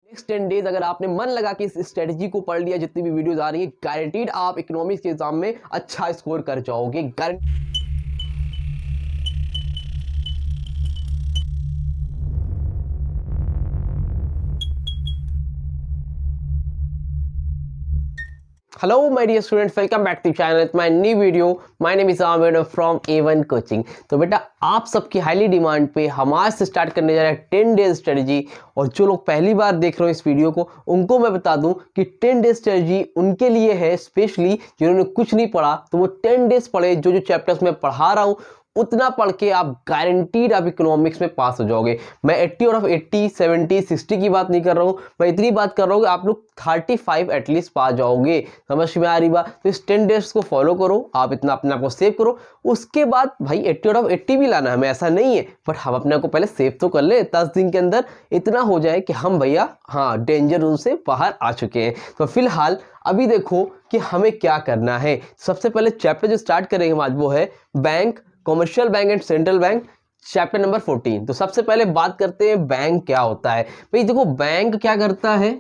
Next 10 days अगर आपने मन लगा के इस स्ट्रेटजी को पढ़ लिया, जितनी भी वीडियोस आ रही है, गारंटीड आप इकोनॉमिक्स के एग्जाम में अच्छा स्कोर कर जाओगे। Guarantee. Hello my dear students, welcome back to channel with my new video. My name is Aamir from A1 coaching. तो बेटा आप सबकी हाईली डिमांड पे हम आज से स्टार्ट करने जा रहे हैं 10 डेज स्ट्रेटजी। और जो लोग पहली बार देख रहे हो इस वीडियो को, उनको मैं बता दूं कि 10 डेज स्ट्रेटजी उनके लिए है, स्पेशली जिन्होंने कुछ नहीं पढ़ा तो वो 10 डेज पढ़े। जो चैप्टर्स मैं पढ़ा रहा हूँ उतना पढ़ के आप गारंटीड आप इकोनॉमिक्स में पास हो जाओगे। मैं 80 आउट ऑफ 80, 70, 60 की बात नहीं कर रहा हूँ, मैं इतनी बात कर रहा हूँ कि आप लोग 35 एटलीस्ट पा जाओगे। समझ में आ रही बात? तो इस 10 डेज को फॉलो करो, आप इतना अपने आप को सेव करो। उसके बाद भाई 80 आउट ऑफ 80 भी लाना हमें ऐसा नहीं है, बट हम अपने आप को पहले सेव तो कर ले। 10 दिन के अंदर इतना हो जाए कि हम भैया हाँ डेंजर जोन से बाहर आ चुके हैं। तो फिलहाल अभी देखो कि हमें क्या करना है। सबसे पहले चैप्टर जो स्टार्ट करेंगे हम आज वो है bank, commercial bank and central bank, chapter number 14। तो सबसे पहले बात करते हैं बैंक क्या होता है। भाई देखो बैंक क्या करता है,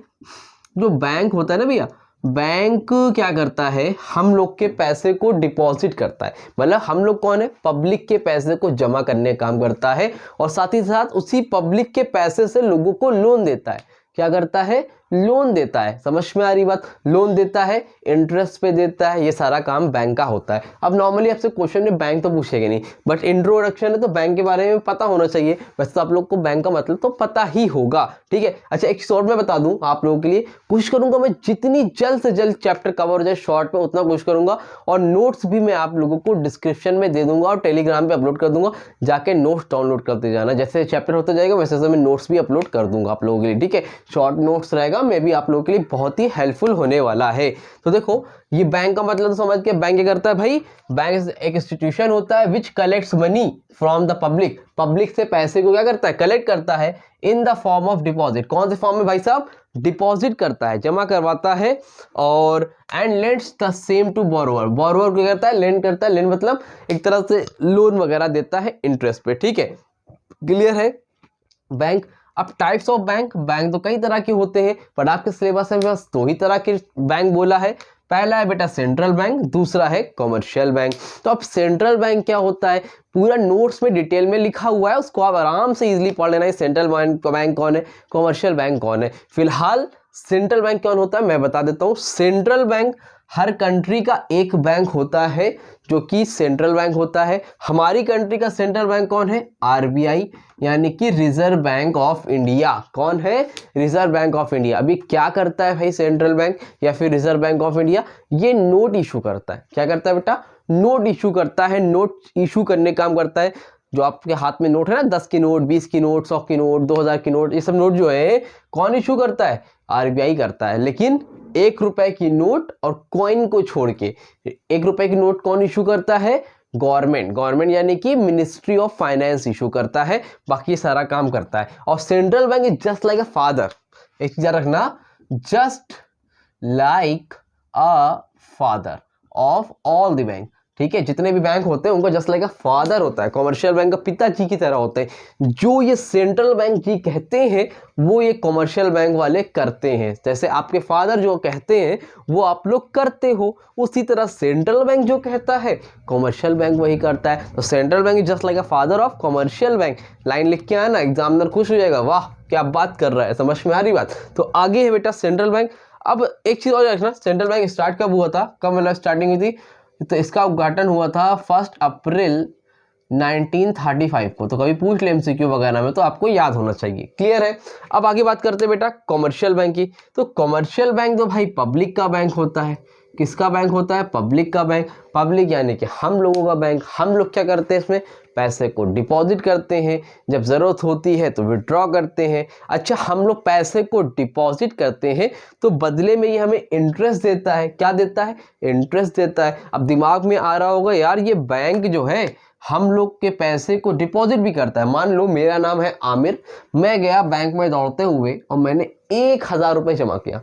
जो बैंक होता है ना भैया, बैंक क्या करता है, हम लोग के पैसे को डिपॉजिट करता है। मतलब हम लोग कौन है, पब्लिक के पैसे को जमा करने का काम करता है, और साथ ही साथ उसी पब्लिक के पैसे से लोगों को लोन देता है। क्या करता है, लोन देता है। समझ में आ रही बात? लोन देता है, इंटरेस्ट पे देता है, ये सारा काम बैंक का होता है। अब नॉर्मली आपसे क्वेश्चन में बैंक तो पूछेगा नहीं, बट इंट्रोडक्शन है तो बैंक के बारे में पता होना चाहिए। वैसे तो आप लोग को बैंक का मतलब तो पता ही होगा, ठीक है। अच्छा एक शॉर्ट में बता दूं आप लोगों के लिए, कोशिश करूंगा मैं जितनी जल्द से जल्द चैप्टर कवर हो जाए शॉर्ट में उतना कोशिश करूंगा। और नोट्स भी मैं आप लोगों को डिस्क्रिप्शन में दे दूंगा और टेलीग्राम पे अपलोड कर दूंगा, जाके नोट्स डाउनलोड करते जाना। जैसे चैप्टर होता जाएगा वैसे मैं नोट्स भी अपलोड कर दूंगा आप लोगों के लिए, ठीक है। शॉर्ट नोट्स रहेगा, मैं भी आप लोगों के लिए बहुत ही हेल्पफुल होने वाला है। तो देखो ये बैंक का मतलब तो समझ के, बैंक क्या करता है भाई, बैंक एक इंस्टीट्यूशन होता है which collects money from the public. Public से पैसे को क्या करता है, कलेक्ट करता है in the form of deposit. कौन से फॉर्म में भाई साहब, डिपॉजिट करता है, जमा करवाता है। और and lends the same to borrower. Borrower क्या करता है, लेंड करता है। लेंड मतलब एक तरह से लोन वगैरह देता है इंटरेस्ट पे, ठीक है। क्लियर है? बैंक। अब टाइप्स ऑफ बैंक, बैंक तो कई तरह के होते हैं, पर आपके सिलेबस में बस 2 ही तरह के बैंक बोला है। पहला है बेटा सेंट्रल बैंक, दूसरा है कॉमर्शियल बैंक। तो अब सेंट्रल बैंक क्या होता है, पूरा नोट्स में डिटेल में लिखा हुआ है, उसको आप आराम से इजीली पढ़ लेना है। सेंट्रल बैंक कौन है, कॉमर्शियल बैंक कौन है। फिलहाल सेंट्रल बैंक कौन होता है मैं बता देता हूँ। सेंट्रल बैंक हर कंट्री का एक बैंक होता है जो कि सेंट्रल बैंक होता है। हमारी कंट्री का सेंट्रल बैंक कौन है, RBI, यानी कि रिजर्व बैंक ऑफ इंडिया। कौन है, रिजर्व बैंक ऑफ इंडिया। अभी क्या करता है भाई सेंट्रल बैंक या फिर रिजर्व बैंक ऑफ इंडिया, ये नोट इशू करता है। क्या करता है बेटा, नोट इशू करता है। नोट इशू करने का काम करता है। जो आपके हाथ में नोट है ना, 10 की नोट, 20 की नोट, 100 की नोट, 2000 की नोट, ये सब नोट जो है कौन इशू करता है, RBI करता है। लेकिन 1 रुपए की नोट और कॉइन को छोड़ के 1 रुपए की नोट कौन इशू करता है, गवर्नमेंट। गवर्नमेंट यानी कि मिनिस्ट्री ऑफ फाइनेंस इशू करता है, बाकी सारा काम करता है। और central bank is just like a father. एक चीज याद रखना, just like a father of all the bank, ठीक है। जितने भी बैंक होते हैं उनको जस्ट लाइक अ फादर होता है, कॉमर्शियल बैंक का पिताजी की तरह होते हैं। जो ये सेंट्रल बैंक जी कहते हैं वो ये कॉमर्शियल बैंक वाले करते हैं। जैसे आपके फादर जो कहते हैं वो आप लोग करते हो, उसी तरह सेंट्रल बैंक जो कहता है कॉमर्शियल बैंक वही करता है। तो central bank is just like a father of commercial bank. Line लिख के आना, एग्जामिनर खुश हो जाएगा, वाह क्या बात कर रहा है, समझ में आ रही बात। तो आगे है बेटा सेंट्रल बैंक। अब एक चीज और रखना, सेंट्रल बैंक स्टार्ट कब हुआ था, कब मतलब स्टार्टिंग हुई थी, तो इसका उद्घाटन हुआ था 1 अप्रैल 1935 को। तो कभी पूछ ले MCQ वगैरह में तो आपको याद होना चाहिए। क्लियर है? अब आगे बात करते हैं बेटा कॉमर्शियल बैंक की। तो कॉमर्शियल बैंक तो भाई पब्लिक का बैंक होता है। किसका बैंक होता है, पब्लिक का बैंक। पब्लिक यानी कि हम लोगों का बैंक। हम लोग क्या करते हैं, इसमें पैसे को डिपॉजिट करते हैं, जब ज़रूरत होती है तो विड्रॉ करते हैं। अच्छा हम लोग पैसे को डिपॉजिट करते हैं तो बदले में ये हमें इंटरेस्ट देता है। क्या देता है, इंटरेस्ट देता है। अब दिमाग में आ रहा होगा यार ये बैंक जो है हम लोग के पैसे को डिपॉजिट भी करता है। मान लो मेरा नाम है आमिर, मैं गया बैंक में दौड़ते हुए और मैंने 1000 रुपये जमा किया।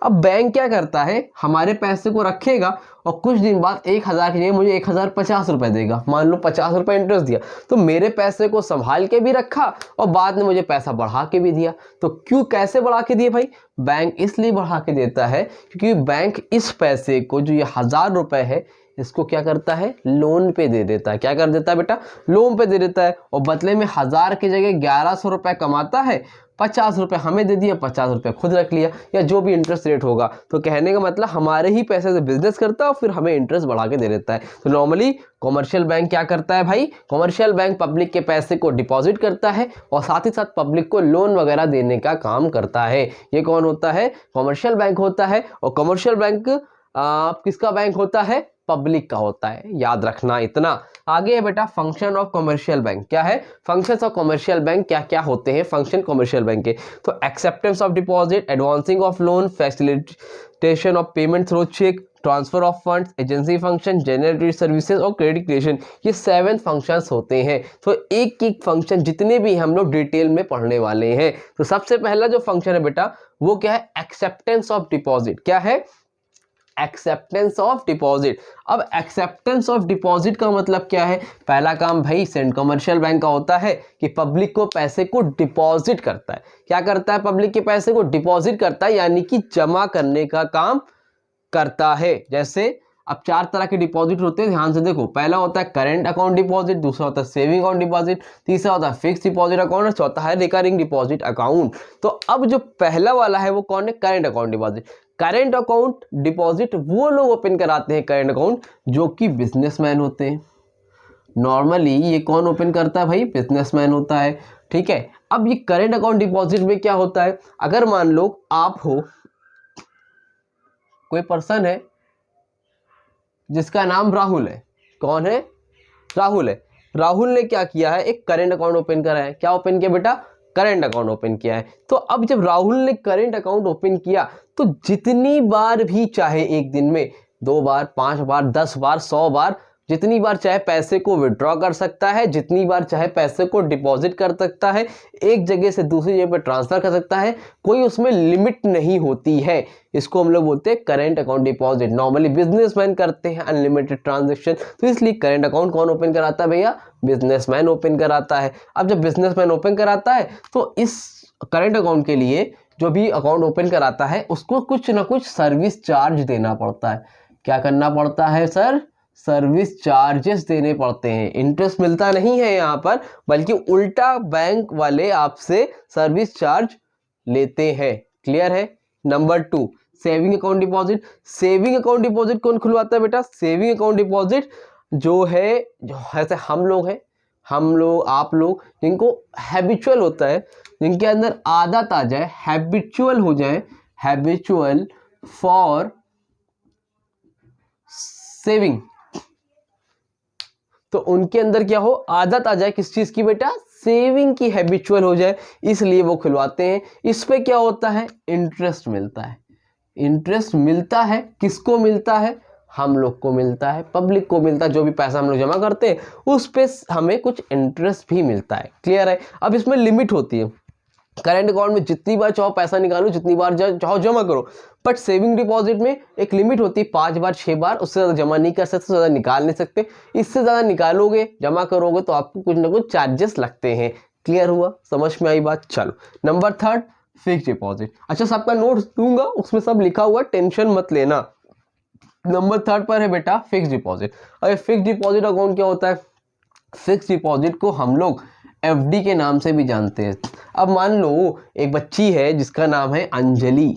अब बैंक क्या करता है, हमारे पैसे को रखेगा और कुछ दिन बाद 1000 की जगह मुझे 1050 रुपये देगा। मान लो 50 रुपये इंटरेस्ट दिया, तो मेरे पैसे को संभाल के भी रखा और बाद में मुझे पैसा बढ़ा के भी दिया। तो क्यों, कैसे बढ़ा के दिए भाई? बैंक इसलिए बढ़ा के देता है क्योंकि बैंक इस पैसे को, जो ये 1000 रुपये है, इसको क्या करता है, लोन पे दे देता है। क्या कर देता है बेटा? लोन पे दे देता है और बदले में 1000 की जगह 1100 रुपये कमाता है, 50 रुपये हमें दे दिया, 50 रुपये खुद रख लिया, या जो भी इंटरेस्ट रेट होगा। तो कहने का मतलब हमारे ही पैसे से बिजनेस करता है और फिर हमें इंटरेस्ट बढ़ा के दे देता है। तो नॉर्मली कॉमर्शियल बैंक क्या करता है भाई? कॉमर्शियल बैंक पब्लिक के पैसे को डिपॉजिट करता है और साथ ही साथ पब्लिक को लोन वगैरह देने का काम करता है। ये कौन होता है? कॉमर्शियल बैंक होता है। और कॉमर्शियल बैंक किसका बैंक होता है? पब्लिक का होता है, याद रखना इतना। आगे है बेटा फंक्शन ऑफ कॉमर्शियल बैंक। क्या है फंक्शंस ऑफ कॉमर्शियल बैंक? क्या क्या होते हैं फंक्शन कॉमर्शियल बैंक के? तो acceptance of deposit, advancing of loan, facilitation of payment through cheque, transfer of funds, agency function, जनरेटरी सर्विसेज और क्रेडिट क्रिएशन, ये 7 फंक्शंस होते हैं। तो एक एक फंक्शन जितने भी हम लोग डिटेल में पढ़ने वाले हैं। तो सबसे पहला जो फंक्शन है बेटा वो क्या है? Acceptance of deposit. क्या है? Acceptance of deposit. अब एक्सेप्टेंस ऑफ डिपॉजिट का मतलब क्या है? पहला काम भाई सेंट कमर्शियल बैंक का होता है कि पब्लिक को पैसे को डिपॉजिट करता है। क्या करता है? पब्लिक के पैसे को डिपॉजिट करता है, यानी कि जमा करने का काम करता है। जैसे अब 4 तरह के डिपॉजिट होते हैं, ध्यान से देखो। पहला होता है करेंट अकाउंट डिपॉजिट, दूसरा होता है सेविंग अकाउंट डिपॉजिट, तीसरा होता है फिक्स डिपॉजिट अकाउंट और चौथा है रिकरिंग डिपॉजिट अकाउंट। तो अब जो पहला वाला है वो कौन है? Current account deposit. Current account deposit वो लोग ओपन कराते हैं करेंट अकाउंट जो कि बिजनेसमैन होते हैं। नॉर्मली ये कौन ओपन करता है भाई? बिजनेसमैन होता है। ठीक है, अब ये करेंट अकाउंट डिपॉजिट में क्या होता है? अगर मान लो आप हो, कोई पर्सन है जिसका नाम राहुल है। कौन है? राहुल है। राहुल ने क्या किया है? एक करेंट अकाउंट ओपन करा है। क्या ओपन किया बेटा? करेंट अकाउंट ओपन किया है। तो अब जब राहुल ने करेंट अकाउंट ओपन किया तो जितनी बार भी चाहे, एक दिन में 2 बार, 5 बार, 10 बार, 100 बार, जितनी बार चाहे पैसे को विड्रॉ कर सकता है, जितनी बार चाहे पैसे को डिपॉजिट कर सकता है, एक जगह से दूसरी जगह पर ट्रांसफर कर सकता है। कोई उसमें लिमिट नहीं होती है। इसको हम लोग बोलते हैं current account deposit. Normally businessman करते हैं अनलिमिटेड ट्रांजैक्शन, तो इसलिए करेंट अकाउंट कौन ओपन कराता है भैया? बिजनेसमैन ओपन कराता है। अब जब बिजनेसमैन ओपन कराता है तो इस करेंट अकाउंट के लिए जो भी अकाउंट ओपन कराता है उसको कुछ ना कुछ सर्विस चार्ज देना पड़ता है। क्या करना पड़ता है सर? सर्विस चार्जेस देने पड़ते हैं। इंटरेस्ट मिलता नहीं है यहाँ पर, बल्कि उल्टा बैंक वाले आपसे सर्विस चार्ज लेते हैं। क्लियर है? Number 2 saving account deposit. Saving account deposit कौन खुलवाता है बेटा? सेविंग अकाउंट डिपॉजिट जो है, जो ऐसे हम लोग हैं, हम लोग, आप लोग, जिनको हैबिचुअल होता है, जिनके अंदर आदत आ जाए, हैबिचुअल हो जाए, हैबिचुअल फॉर सेविंग, तो उनके अंदर क्या हो? आदत आ जाए किस चीज की बेटा? सेविंग की हैबिचुअल हो जाए, इसलिए वो खुलवाते हैं। इस पे क्या होता है? इंटरेस्ट मिलता है। इंटरेस्ट मिलता है, किसको मिलता है? हम लोग को मिलता है, पब्लिक को मिलता है। जो भी पैसा हम लोग जमा करते हैं उस पे हमें कुछ इंटरेस्ट भी मिलता है। क्लियर है? अब इसमें लिमिट होती है। करेंट अकाउंट में जितनी बार चाहो पैसा निकालो, जितनी बार चाहो जमा करो, बट सेविंग डिपॉजिट में एक लिमिट होती है, 5 बार 6 बार, उससे ज़्यादा जमा नहीं कर सकते, उससे ज़्यादा निकाल नहीं सकते। इससे ज़्यादा निकालोगे, जमा करोगे तो आपको कुछ ना कुछ चार्जेस लगते हैं। क्लियर हुआ? समझ में आई बात? चलो नंबर 3 फिक्स डिपॉजिट। अच्छा, सबका नोट्स दूंगा, उसमें सब लिखा हुआ, टेंशन मत लेना। नंबर 3 पर है बेटा फिक्स डिपॉजिट। और फिक्स डिपॉजिट अकाउंट क्या होता है? फिक्स डिपॉजिट को हम लोग एफडी के नाम से भी जानते हैं। अब मान लो एक बच्ची है जिसका नाम है अंजलि।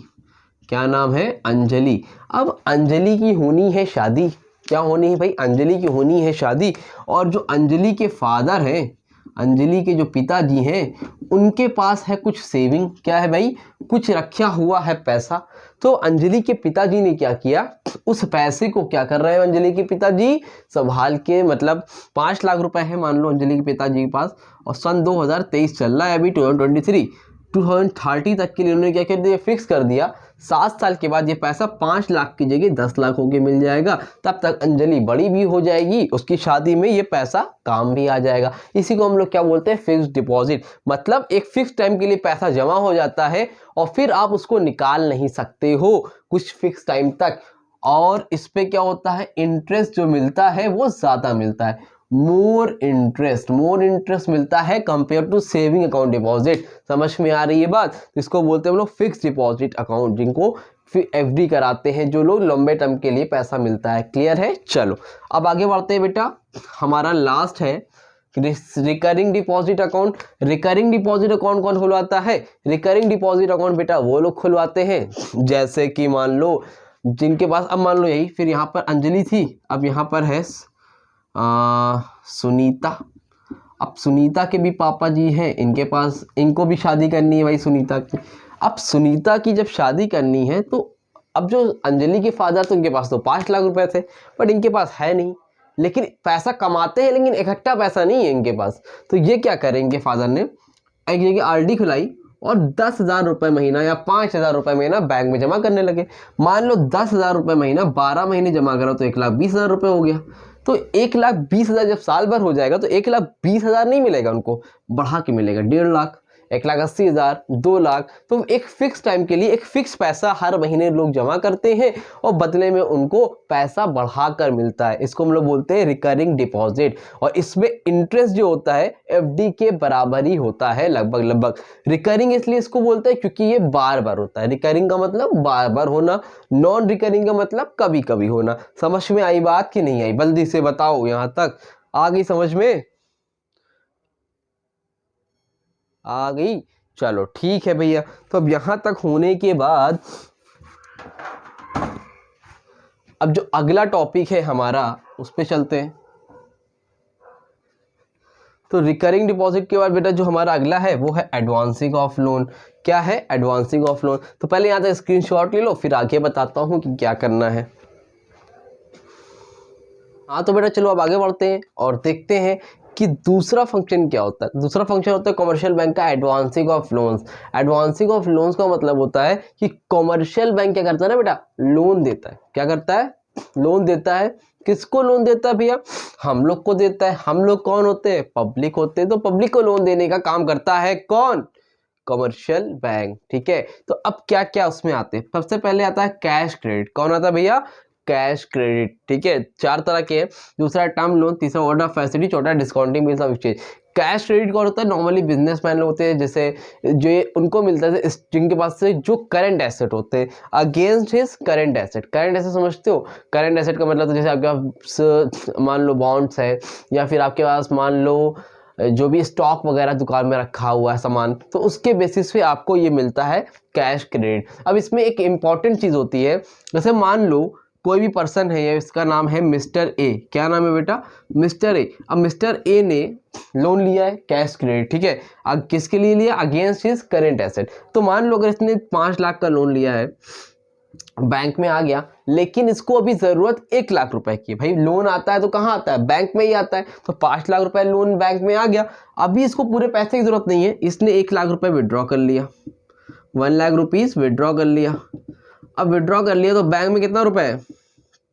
क्या नाम है? अंजलि। अब अंजलि की होनी है शादी। क्या होनी है भाई? अंजलि की होनी है शादी। और जो अंजलि के फादर हैं, अंजलि के जो पिताजी हैं, उनके पास है कुछ सेविंग। क्या है भाई? कुछ रखा हुआ है पैसा। तो अंजलि के पिताजी ने क्या किया? उस पैसे को क्या कर रहे हैं अंजलि के पिताजी? संभाल के, मतलब 5 लाख रुपए है मान लो अंजलि के पिताजी के पास, और सन 2023 चल रहा है, अभी 2023, 2030 तक के लिए उन्होंने क्या कर दिया, फिक्स कर दिया 7 साल के बाद ये पैसा 5 लाख की जगह 10 लाख होके मिल जाएगा। तब तक अंजलि बड़ी भी हो जाएगी, उसकी शादी में ये पैसा काम भी आ जाएगा। इसी को हम लोग क्या बोलते हैं, फिक्स डिपॉजिट। मतलब एक फिक्स टाइम के लिए पैसा जमा हो जाता है और फिर आप उसको निकाल नहीं सकते हो कुछ फिक्स टाइम तक। और इस पे क्या होता है, इंटरेस्ट जो मिलता है वो ज़्यादा मिलता है, मोर इंटरेस्ट मिलता है compare to saving account deposit. समझ में आ रही है बात? इसको बोलते हैं हम लोग फिक्स डिपॉजिट अकाउंट, जिनको एफडी कराते हैं जो लोग लंबे टर्म के लिए पैसा मिलता है। क्लियर है? चलो अब आगे बढ़ते हैं बेटा। हमारा लास्ट है recurring deposit account. Recurring deposit account कौन खुलवाता है? रिकरिंग डिपॉजिट अकाउंट बेटा वो लोग खुलवाते हैं जैसे कि मान लो जिनके पास, अब मान लो यही, फिर यहाँ पर अंजलि थी, अब यहाँ पर है सुनीता। अब सुनीता के भी पापा जी हैं, इनके पास, इनको भी शादी करनी है भाई सुनीता की। अब सुनीता की जब शादी करनी है तो अब जो अंजलि के फादर, तो उनके पास तो 5 लाख रुपए थे, बट इनके पास है नहीं, लेकिन पैसा कमाते हैं लेकिन इकट्ठा पैसा नहीं है इनके पास। तो ये क्या करेंगे, फादर ने एक जगह आरडी खुलाई और 10,000 रुपये महीना या 5,000 रुपये महीना बैंक में जमा करने लगे। मान लो 10,000 रुपये महीना 12 महीने जमा करो तो 1,20,000 रुपये हो गया। तो 1,20,000 जब साल भर हो जाएगा तो 1,20,000 नहीं मिलेगा उनको, बढ़ा के मिलेगा 1.5 लाख, 1,80,000, 2 लाख। तो एक फिक्स टाइम के लिए एक फिक्स पैसा हर महीने लोग जमा करते हैं और बदले में उनको पैसा बढ़ाकर मिलता है। इसको हम लोग बोलते हैं रिकरिंग डिपॉजिट। और इसमें इंटरेस्ट जो होता है एफडी के बराबर ही होता है, लगभग। रिकरिंग इसलिए इसको बोलते हैं क्योंकि ये बार बार होता है। रिकरिंग का मतलब बार बार होना, नॉन रिकरिंग का मतलब कभी कभी होना। समझ में आई बात कि नहीं आई? जल्दी से बताओ, यहां तक आ गई समझ में? आ गई? चलो ठीक है भैया। तो अब यहां तक होने के बाद अब जो अगला टॉपिक है हमारा उस पे चलते हैं। तो रिकरिंग डिपॉजिट के बाद बेटा जो हमारा अगला है वो है एडवांसिंग ऑफ लोन। क्या है? Advancing of loan. तो पहले यहां तक स्क्रीनशॉट ले लो, फिर आगे बताता हूं कि क्या करना है। हाँ तो बेटा चलो अब आगे बढ़ते हैं और देखते हैं कि दूसरा फंक्शन क्या होता है। दूसरा फंक्शन होता है कमर्शियल बैंक का advancing of loans. Advancing of loans का मतलब होता है कि कमर्शियल बैंक क्या करता है ना बेटा, लोन देता है। क्या करता है? लोन देता है। किसको लोन देता है भैया? हम लोग को देता है। हम लोग कौन होते हैं? पब्लिक होते हैं। तो पब्लिक को लोन देने का काम करता है कौन? Commercial bank. ठीक है, तो अब क्या क्या उसमें आते हैं? सबसे पहले आता है कैश क्रेडिट। कौन आता है भैया? Cash credit. ठीक है, 4 तरह के हैं। दूसरा टर्म लोन, तीसरा ऑर्डर ऑफ फैसिलिटी, चौथा discounting means of exchange. Cash credit कौन होता है? नॉर्मली बिजनेसमैन लोग होते हैं, जैसे जो उनको मिलता है जिनके पास से जो करंट एसेट होते हैं against his current asset. Current asset समझते हो? करंट एसेट का मतलब तो जैसे आपके पास मान लो बॉन्ड्स है, या फिर आपके पास मान लो जो भी स्टॉक वगैरह दुकान में रखा हुआ है सामान, तो उसके बेसिस पे आपको ये मिलता है कैश क्रेडिट। अब इसमें एक इंपॉर्टेंट चीज़ होती है, जैसे मान लो कोई भी पर्सन है, इसका नाम है मिस्टर ए। क्या नाम है बेटा? Mister A. अब मिस्टर ए ने लोन लिया है कैश क्रेडिट। ठीक है, अब किसके लिए लिया? Against his current asset. तो मान लो अगर इसने 5 लाख का लोन लिया है, बैंक में आ गया, लेकिन इसको अभी जरूरत 1 लाख रुपए की। भाई लोन आता है तो कहाँ आता है? बैंक में ही आता है। तो 5 लाख रुपए लोन बैंक में आ गया, अभी इसको पूरे पैसे की जरूरत नहीं है, इसने 1 लाख रुपए विड्रॉ कर लिया, 1 लाख रुपीज विड्रॉ कर लिया। अब विड्रॉ कर लिया तो बैंक में कितना रुपए है?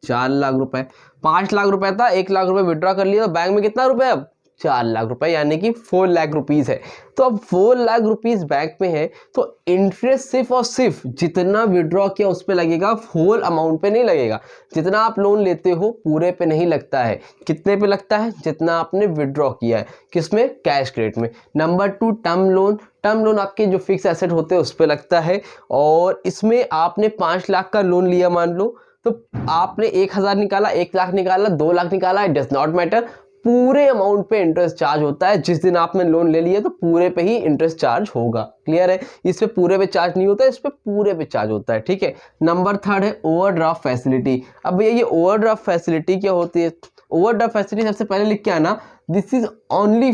4 लाख रुपए। 5 लाख रुपए था, 1 लाख रुपए विड्रॉ कर लिया, तो बैंक में कितना रुपए? अब 4 लाख रुपए, यानी कि 4 लाख रुपीज है। तो अब 4 लाख रुपीज बैंक में है, तो इंटरेस्ट सिर्फ और सिर्फ जितना विड्रॉ किया उस पे लगेगा, होल अमाउंट पे नहीं लगेगा। जितना आप लोन लेते हो पूरे पे नहीं लगता है। कितने पे लगता है? जितना आपने विड्रॉ किया है। किसमें? कैश क्रेडिट में। Number 2 term loan. Term loan आपके जो फिक्स एसेट होते हैं उस पे लगता है, और इसमें आपने 5 लाख का लोन लिया मान लो, तो आपने 1,000 निकाला, 1 लाख निकाला, 2 लाख निकाला, इट डज नॉट मैटर, पूरे अमाउंट पे इंटरेस्ट चार्ज होता है। जिस दिन आपने लोन ले लिया तो पूरे पे ही इंटरेस्ट चार्ज होगा। क्लियर है? इस पे पूरे पे चार्ज नहीं होता है, इस पे पूरे पे चार्ज होता है। ठीक है, नंबर 3 है ओवरड्राफ्ट फैसिलिटी। अब भैया ये ओवरड्राफ्ट फैसिलिटी क्या होती है? ओवरड्राफ्ट फैसिलिटी सबसे पहले लिख के आना, this is only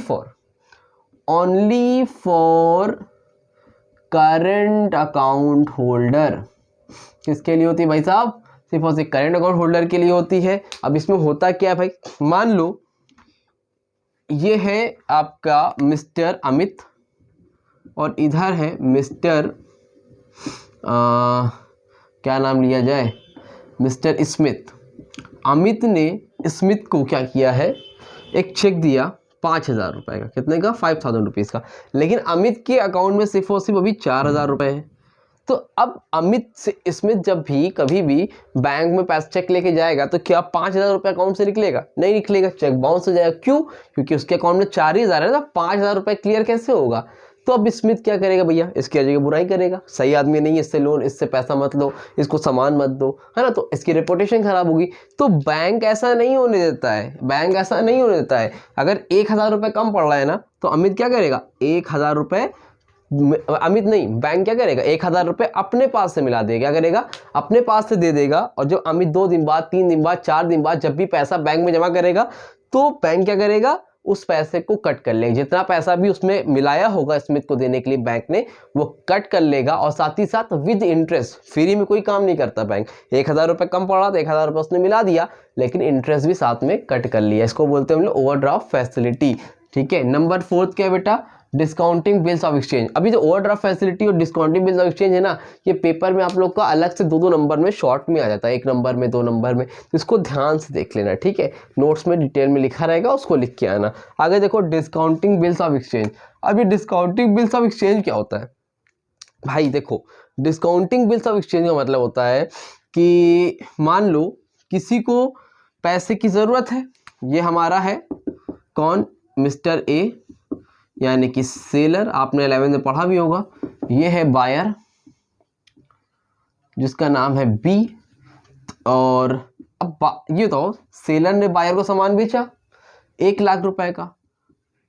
for current account holder. किसके लिए होती है भाई साहब? सिर्फ और सिर्फ करंट अकाउंट होल्डर के लिए होती है। अब इसमें होता क्या है भाई, मान लो ये है आपका मिस्टर अमित, और इधर है मिस्टर क्या नाम लिया जाए, मिस्टर स्मिथ। अमित ने स्मिथ को क्या किया है, एक चेक दिया 5,000 रुपये का, कितने का, 5,000 रुपीज़ का, लेकिन अमित के अकाउंट में सिर्फ और सिर्फ अभी 4,000 रुपये है। तो अब अमित से स्मिथ जब भी कभी भी बैंक में पैसा चेक लेके जाएगा तो क्या 5,000 रुपये अकाउंट से निकलेगा, नहीं निकलेगा, चेक बाउंस हो जाएगा। क्यों, क्योंकि उसके अकाउंट में 4,000 है ना, 5,000 रुपये क्लियर कैसे होगा। तो अब स्मिथ क्या करेगा भैया, इसकी जगह बुराई करेगा, सही आदमी नहीं, इससे लोन, इससे पैसा मत लो, इसको सामान मत दो, है ना, तो इसकी रेपुटेशन खराब होगी। तो बैंक ऐसा नहीं होने देता है, बैंक ऐसा नहीं होने देता है। अगर 1,000 रुपये कम पड़ रहा है ना, तो अमित क्या करेगा, 1,000 रुपये, अमित नहीं, बैंक क्या करेगा, 1,000 रुपये अपने पास से मिला देगा, क्या करेगा, अपने पास से दे देगा। और जब अमित 2 दिन बाद, 3 दिन बाद, 4 दिन बाद जब भी पैसा बैंक में जमा करेगा, तो बैंक क्या करेगा, उस पैसे को कट कर लेगा, जितना पैसा भी उसमें मिलाया होगा स्मिथ को देने के लिए बैंक ने, वो कट कर लेगा। और साथ ही साथ विद इंटरेस्ट, फ्री में कोई काम नहीं करता बैंक। 1,000 रुपये कम पड़ा तो 1,000 रुपये उसने मिला दिया, लेकिन इंटरेस्ट भी साथ में कट कर लिया। इसको बोलते हैं हम लोग ओवरड्राफ्ट फैसिलिटी। ठीक है, नंबर 4 क्या है बेटा, डिस्काउंटिंग बिल्स ऑफ एक्सचेंज। अभी जो ओवरड्राफ्ट फैसिलिटी और डिस्काउंटिंग बिल्स ऑफ एक्सचेंज है ना, ये पेपर में आप लोग का अलग से 2-2 नंबर में शॉर्ट में आ जाता है, 1 नंबर में, 2 नंबर में, तो इसको ध्यान से देख लेना। ठीक है, नोट्स में डिटेल में लिखा रहेगा, उसको लिख के आना। आगे देखो डिस्काउंटिंग बिल्स ऑफ एक्सचेंज। अभी डिस्काउंटिंग बिल्स ऑफ एक्सचेंज क्या होता है भाई, देखो डिस्काउंटिंग बिल्स ऑफ एक्सचेंज का मतलब होता है कि मान लो किसी को पैसे की ज़रूरत है, ये हमारा है कौन, मिस्टर ए, यानी कि सेलर, आपने 11th में पढ़ा भी होगा। ये है बायर जिसका नाम है बी। और अब ये तो सेलर ने बायर को सामान बेचा 1,00,000 रुपए का,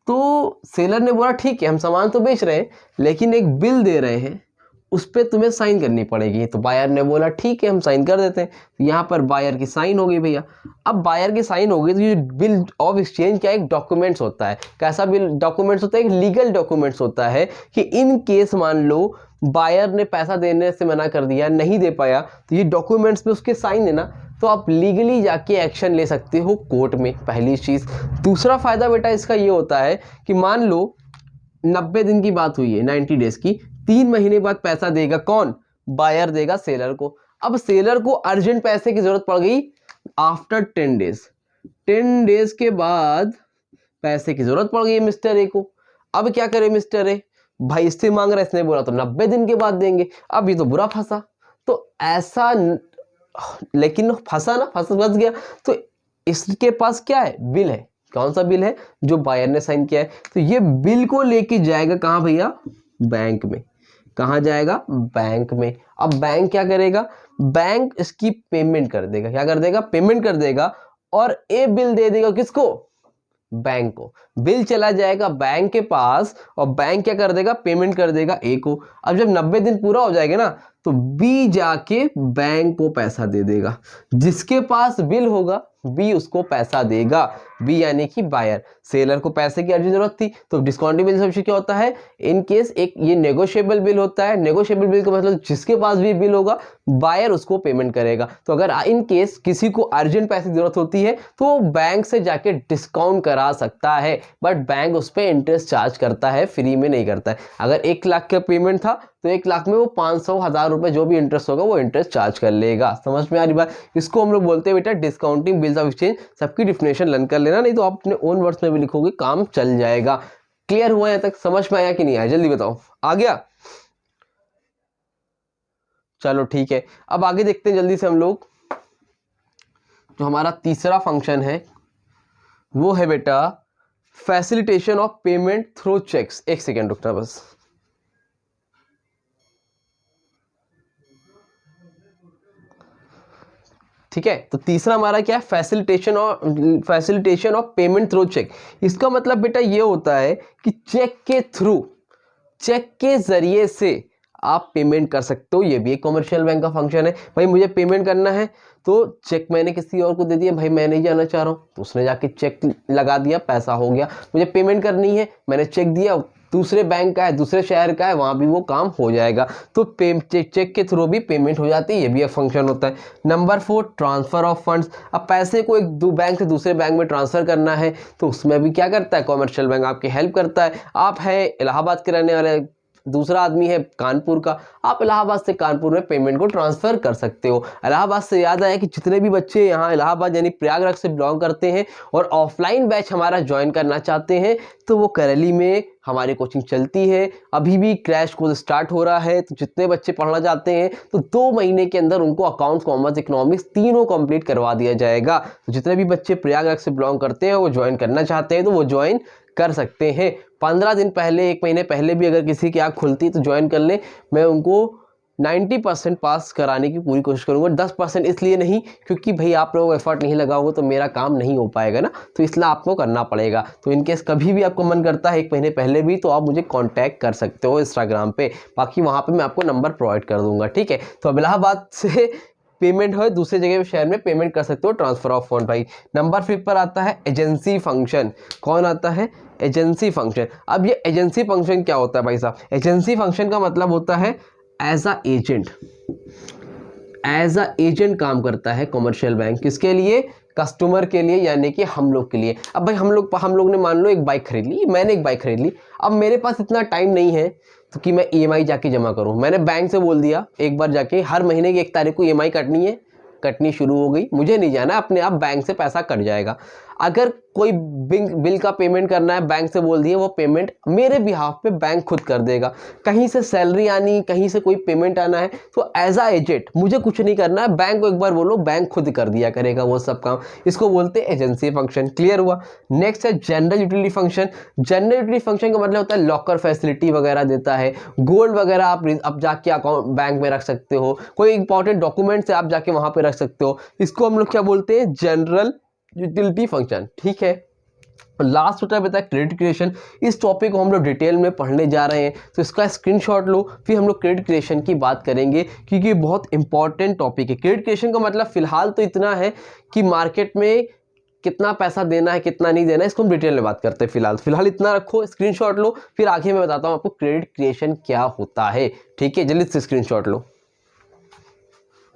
तो सेलर ने बोला ठीक है हम सामान तो बेच रहे हैं, लेकिन एक बिल दे रहे हैं, उस पर तुम्हें साइन करनी पड़ेगी। तो बायर ने बोला ठीक है हम साइन कर देते हैं। तो यहाँ पर बायर की साइन हो गई भैया। अब बायर की साइन हो गई तो ये बिल ऑफ एक्सचेंज क्या, एक डॉक्यूमेंट्स होता है। कैसा बिल डॉक्यूमेंट्स होता है, एक लीगल डॉक्यूमेंट्स होता है कि इन केस मान लो बायर ने पैसा देने से मना कर दिया, नहीं दे पाया, तो ये डॉक्यूमेंट्स पे उसके साइन है ना, तो आप लीगली जाके एक्शन ले सकते हो कोर्ट में, पहली चीज़। दूसरा फायदा बेटा इसका ये होता है कि मान लो 90 दिन की बात हुई है, 90 डेज की, 3 महीने बाद पैसा देगा कौन, बायर देगा सेलर को। अब सेलर को अर्जेंट पैसे की जरूरत पड़ गई आफ्टर 10 डेज, 10 डेज के बाद पैसे की जरूरत पड़ गई मिस्टर ए को। अब क्या करे मिस्टर ए, भाई इससे मांग रहा है, इसने बोला तो 90 दिन के बाद देंगे। अब ये तो बुरा फंसा, तो ऐसा, लेकिन फंसा ना, फंस गया। तो इसके पास क्या है, बिल है। कौन सा बिल है, जो बायर ने साइन किया है। तो ये बिल को लेके जाएगा कहाँ भैया, बैंक में। कहाँ जाएगा, बैंक में। अब बैंक क्या करेगा, बैंक इसकी पेमेंट कर देगा। क्या कर देगा, पेमेंट कर देगा। और ए बिल दे देगा किसको, बैंक को। बिल चला जाएगा बैंक के पास और बैंक क्या कर देगा, पेमेंट कर देगा ए को। अब जब 90 दिन पूरा हो जाएगा ना, तो बी जाके बैंक को पैसा दे देगा। जिसके पास बिल होगा बी उसको पैसा देगा, बी यानी कि बायर। सेलर को पैसे की अर्जेंट जरूरत थी, तो डिस्काउंटिंग बिल सबसे क्या होता है, इन केस एक ये नेगोशिएबल बिल होता है। नेगोशिएबल बिल का मतलब जिसके पास भी बिल होगा बायर उसको पेमेंट करेगा। तो अगर इन केस किसी को अर्जेंट पैसे की जरूरत होती है तो बैंक से जाके डिस्काउंट करा सकता है, बट बैंक उस पर इंटरेस्ट चार्ज करता है, फ्री में नहीं करता है। अगर 1,00,000 का पेमेंट था तो 1,00,000 में वो 500, 1,000 रुपए जो भी इंटरेस्ट होगा वो इंटरेस्ट चार्ज कर लेगा। समझ में आ रही बात। इसको हम लोग बोलते हैं बेटा डिस्काउंटिंग बिल्स ऑफ एक्सचेंज। सबकी डिफिनेशन लर्न कर लेना, नहीं तो आप अपने ओन वर्ड्स में भी लिखोगे, काम चल जाएगा। क्लियर हुआ यहाँ तक, समझ में आया कि नहीं आया, जल्दी बताओ, आ गया। चलो ठीक है, अब आगे देखते हैं जल्दी से हम लोग। जो हमारा तीसरा फंक्शन है वो है बेटा facilitation of payment through cheques. एक सेकेंड रुकना बस। ठीक है, तो तीसरा हमारा क्या है, facilitation of payment through cheque. इसका मतलब बेटा ये होता है कि चेक के थ्रू, चेक के जरिए से आप पेमेंट कर सकते हो। ये भी एक कमर्शियल बैंक का फंक्शन है। भाई मुझे पेमेंट करना है तो चेक मैंने किसी और को दे दिया, भाई मैं नहीं जाना चाह रहा हूँ, तो उसने जाके चेक लगा दिया, पैसा हो गया। मुझे पेमेंट करनी है, मैंने चेक दिया, दूसरे बैंक का है, दूसरे शहर का है, वहाँ भी वो काम हो जाएगा। तो चेक के थ्रू भी पेमेंट हो जाती है, ये भी एक फंक्शन होता है। Number 4 transfer of funds. अब पैसे को एक बैंक से दूसरे बैंक में ट्रांसफर करना है तो उसमें भी क्या करता है, कमर्शियल बैंक आपकी हेल्प करता है। आप है इलाहाबाद के रहने वाले, दूसरा आदमी है कानपुर का, आप इलाहाबाद से कानपुर में पेमेंट को ट्रांसफ़र कर सकते हो। इलाहाबाद से याद आया कि जितने भी बच्चे यहाँ इलाहाबाद यानी प्रयागराज से बिलोंग करते हैं और ऑफलाइन बैच हमारा ज्वाइन करना चाहते हैं तो वो करेली में हमारी कोचिंग चलती है। अभी भी क्रैश कोर्स स्टार्ट हो रहा है, तो जितने बच्चे पढ़ना चाहते हैं तो 2 महीने के अंदर उनको अकाउंट्स, कॉमर्स, इकोनॉमिक्स तीनों कंप्लीट करवा दिया जाएगा। तो जितने भी बच्चे प्रयागराज से बिलोंग करते हैं वो ज्वाइन करना चाहते हैं तो वो ज्वाइन कर सकते हैं। 15 दिन पहले, 1 महीने पहले भी अगर किसी की आँख खुलती तो ज्वाइन कर ले। मैं उनको 90% पास कराने की पूरी कोशिश करूंगा। 10% इसलिए नहीं क्योंकि भाई आप लोगों को एफर्ट नहीं लगाओगे तो मेरा काम नहीं हो पाएगा ना, तो इसलिए आपको करना पड़ेगा। तो इनकेस कभी भी आपको मन करता है 1 महीने पहले भी तो आप मुझे कांटेक्ट कर सकते हो इंस्टाग्राम पे, बाकी वहाँ पे मैं आपको नंबर प्रोवाइड कर दूंगा, ठीक है। तो अब इलाहाबाद से पेमेंट हो दूसरे जगह शहर में पेमेंट कर सकते हो, ट्रांसफर ऑफ फंड। भाई नंबर 5 पर आता है एजेंसी फंक्शन। कौन आता है? Agency function. अब ये एजेंसी फंक्शन क्या होता है भाई साहब? एजेंसी फंक्शन का मतलब होता है एज अ एजेंट काम करता है कमर्शियल बैंक। किसके लिए? कस्टमर के लिए, यानी कि हम लोग के लिए। अब भाई हम लोग ने मान लो एक बाइक खरीद ली, मैंने एक बाइक खरीद ली। अब मेरे पास इतना टाइम नहीं है तो कि मैं ईएमआई जाके जमा करूं। मैंने बैंक से बोल दिया एक बार जाके हर महीने की 1 तारीख को ईएमआई कटनी है, कटनी शुरू हो गई, मुझे नहीं जाना, अपने आप बैंक से पैसा कट जाएगा। अगर कोई बिल का पेमेंट करना है, बैंक से बोल दिए, वो पेमेंट मेरे बिहाफ पे बैंक खुद कर देगा। कहीं से सैलरी आनी, कहीं से कोई पेमेंट आना है तो एज अ एजेंट मुझे कुछ नहीं करना है, बैंक को एक बार बोलो, बैंक खुद कर दिया करेगा वो सब काम। इसको बोलते हैं एजेंसी फंक्शन। क्लियर हुआ? नेक्स्ट है general utility function. General utility function का मतलब होता है लॉकर फैसिलिटी वगैरह देता है, गोल्ड वगैरह आप जाके अकाउंट बैंक में रख सकते हो, कोई इंपॉर्टेंट डॉक्यूमेंट्स है आप जाके वहां पे रख सकते हो। इसको हम लोग क्या बोलते हैं? जनरल यूटिलिटी फंक्शन, ठीक है। लास्ट होता है क्रेडिट क्रिएशन। इस टॉपिक को हम लोग डिटेल में पढ़ने जा रहे हैं तो इसका स्क्रीनशॉट लो, फिर हम लोग क्रेडिट क्रिएशन की बात करेंगे क्योंकि ये बहुत इंपॉर्टेंट टॉपिक है। क्रेडिट क्रिएशन का मतलब फिलहाल तो इतना है कि मार्केट में कितना पैसा देना है, कितना नहीं देना है, इसको हम डिटेल में बात करते हैं। फिलहाल इतना रखो, स्क्रीनशॉट लो, फिर आगे मैं बताता हूँ आपको क्रेडिट क्रिएशन क्या होता है, ठीक है। जल्दी से स्क्रीनशॉट लो।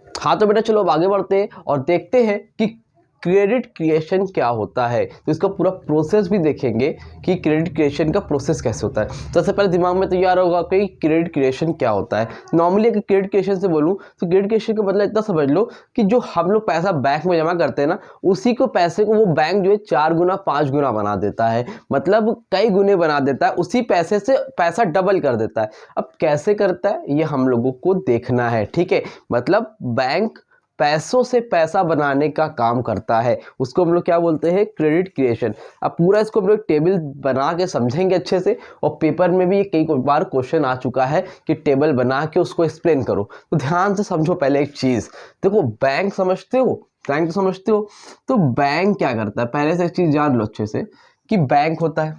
हाँ तो बेटा चलो अब आगे बढ़ते हैं और देखते हैं कि क्रेडिट क्रिएशन क्या होता है। तो इसका पूरा प्रोसेस भी देखेंगे कि क्रेडिट क्रिएशन का प्रोसेस कैसे होता है। तो सबसे पहले दिमाग में तैयार होगा कि क्रेडिट क्रिएशन क्या होता है। नॉर्मली अगर क्रेडिट क्रिएशन से बोलूँ तो क्रेडिट क्रिएशन का मतलब इतना समझ लो कि जो हम लोग पैसा बैंक में जमा करते हैं ना, उसी को पैसे को वो बैंक जो है 4 गुना 5 गुना बना देता है, मतलब कई गुने बना देता है, उसी पैसे से पैसा डबल कर देता है। अब कैसे करता है ये हम लोगों को देखना है, ठीक है। मतलब बैंक पैसों से पैसा बनाने का काम करता है, उसको हम लोग क्या बोलते हैं? Credit creation. अब पूरा इसको हम लोग टेबल बना के समझेंगे अच्छे से, और पेपर में भी कई बार क्वेश्चन आ चुका है कि टेबल बना के उसको एक्सप्लेन करो। तो ध्यान से समझो पहले एक चीज़, देखो बैंक समझते हो, बैंक तो समझते हो, तो बैंक क्या करता है पहले से एक चीज़ जान लो अच्छे से कि बैंक होता है,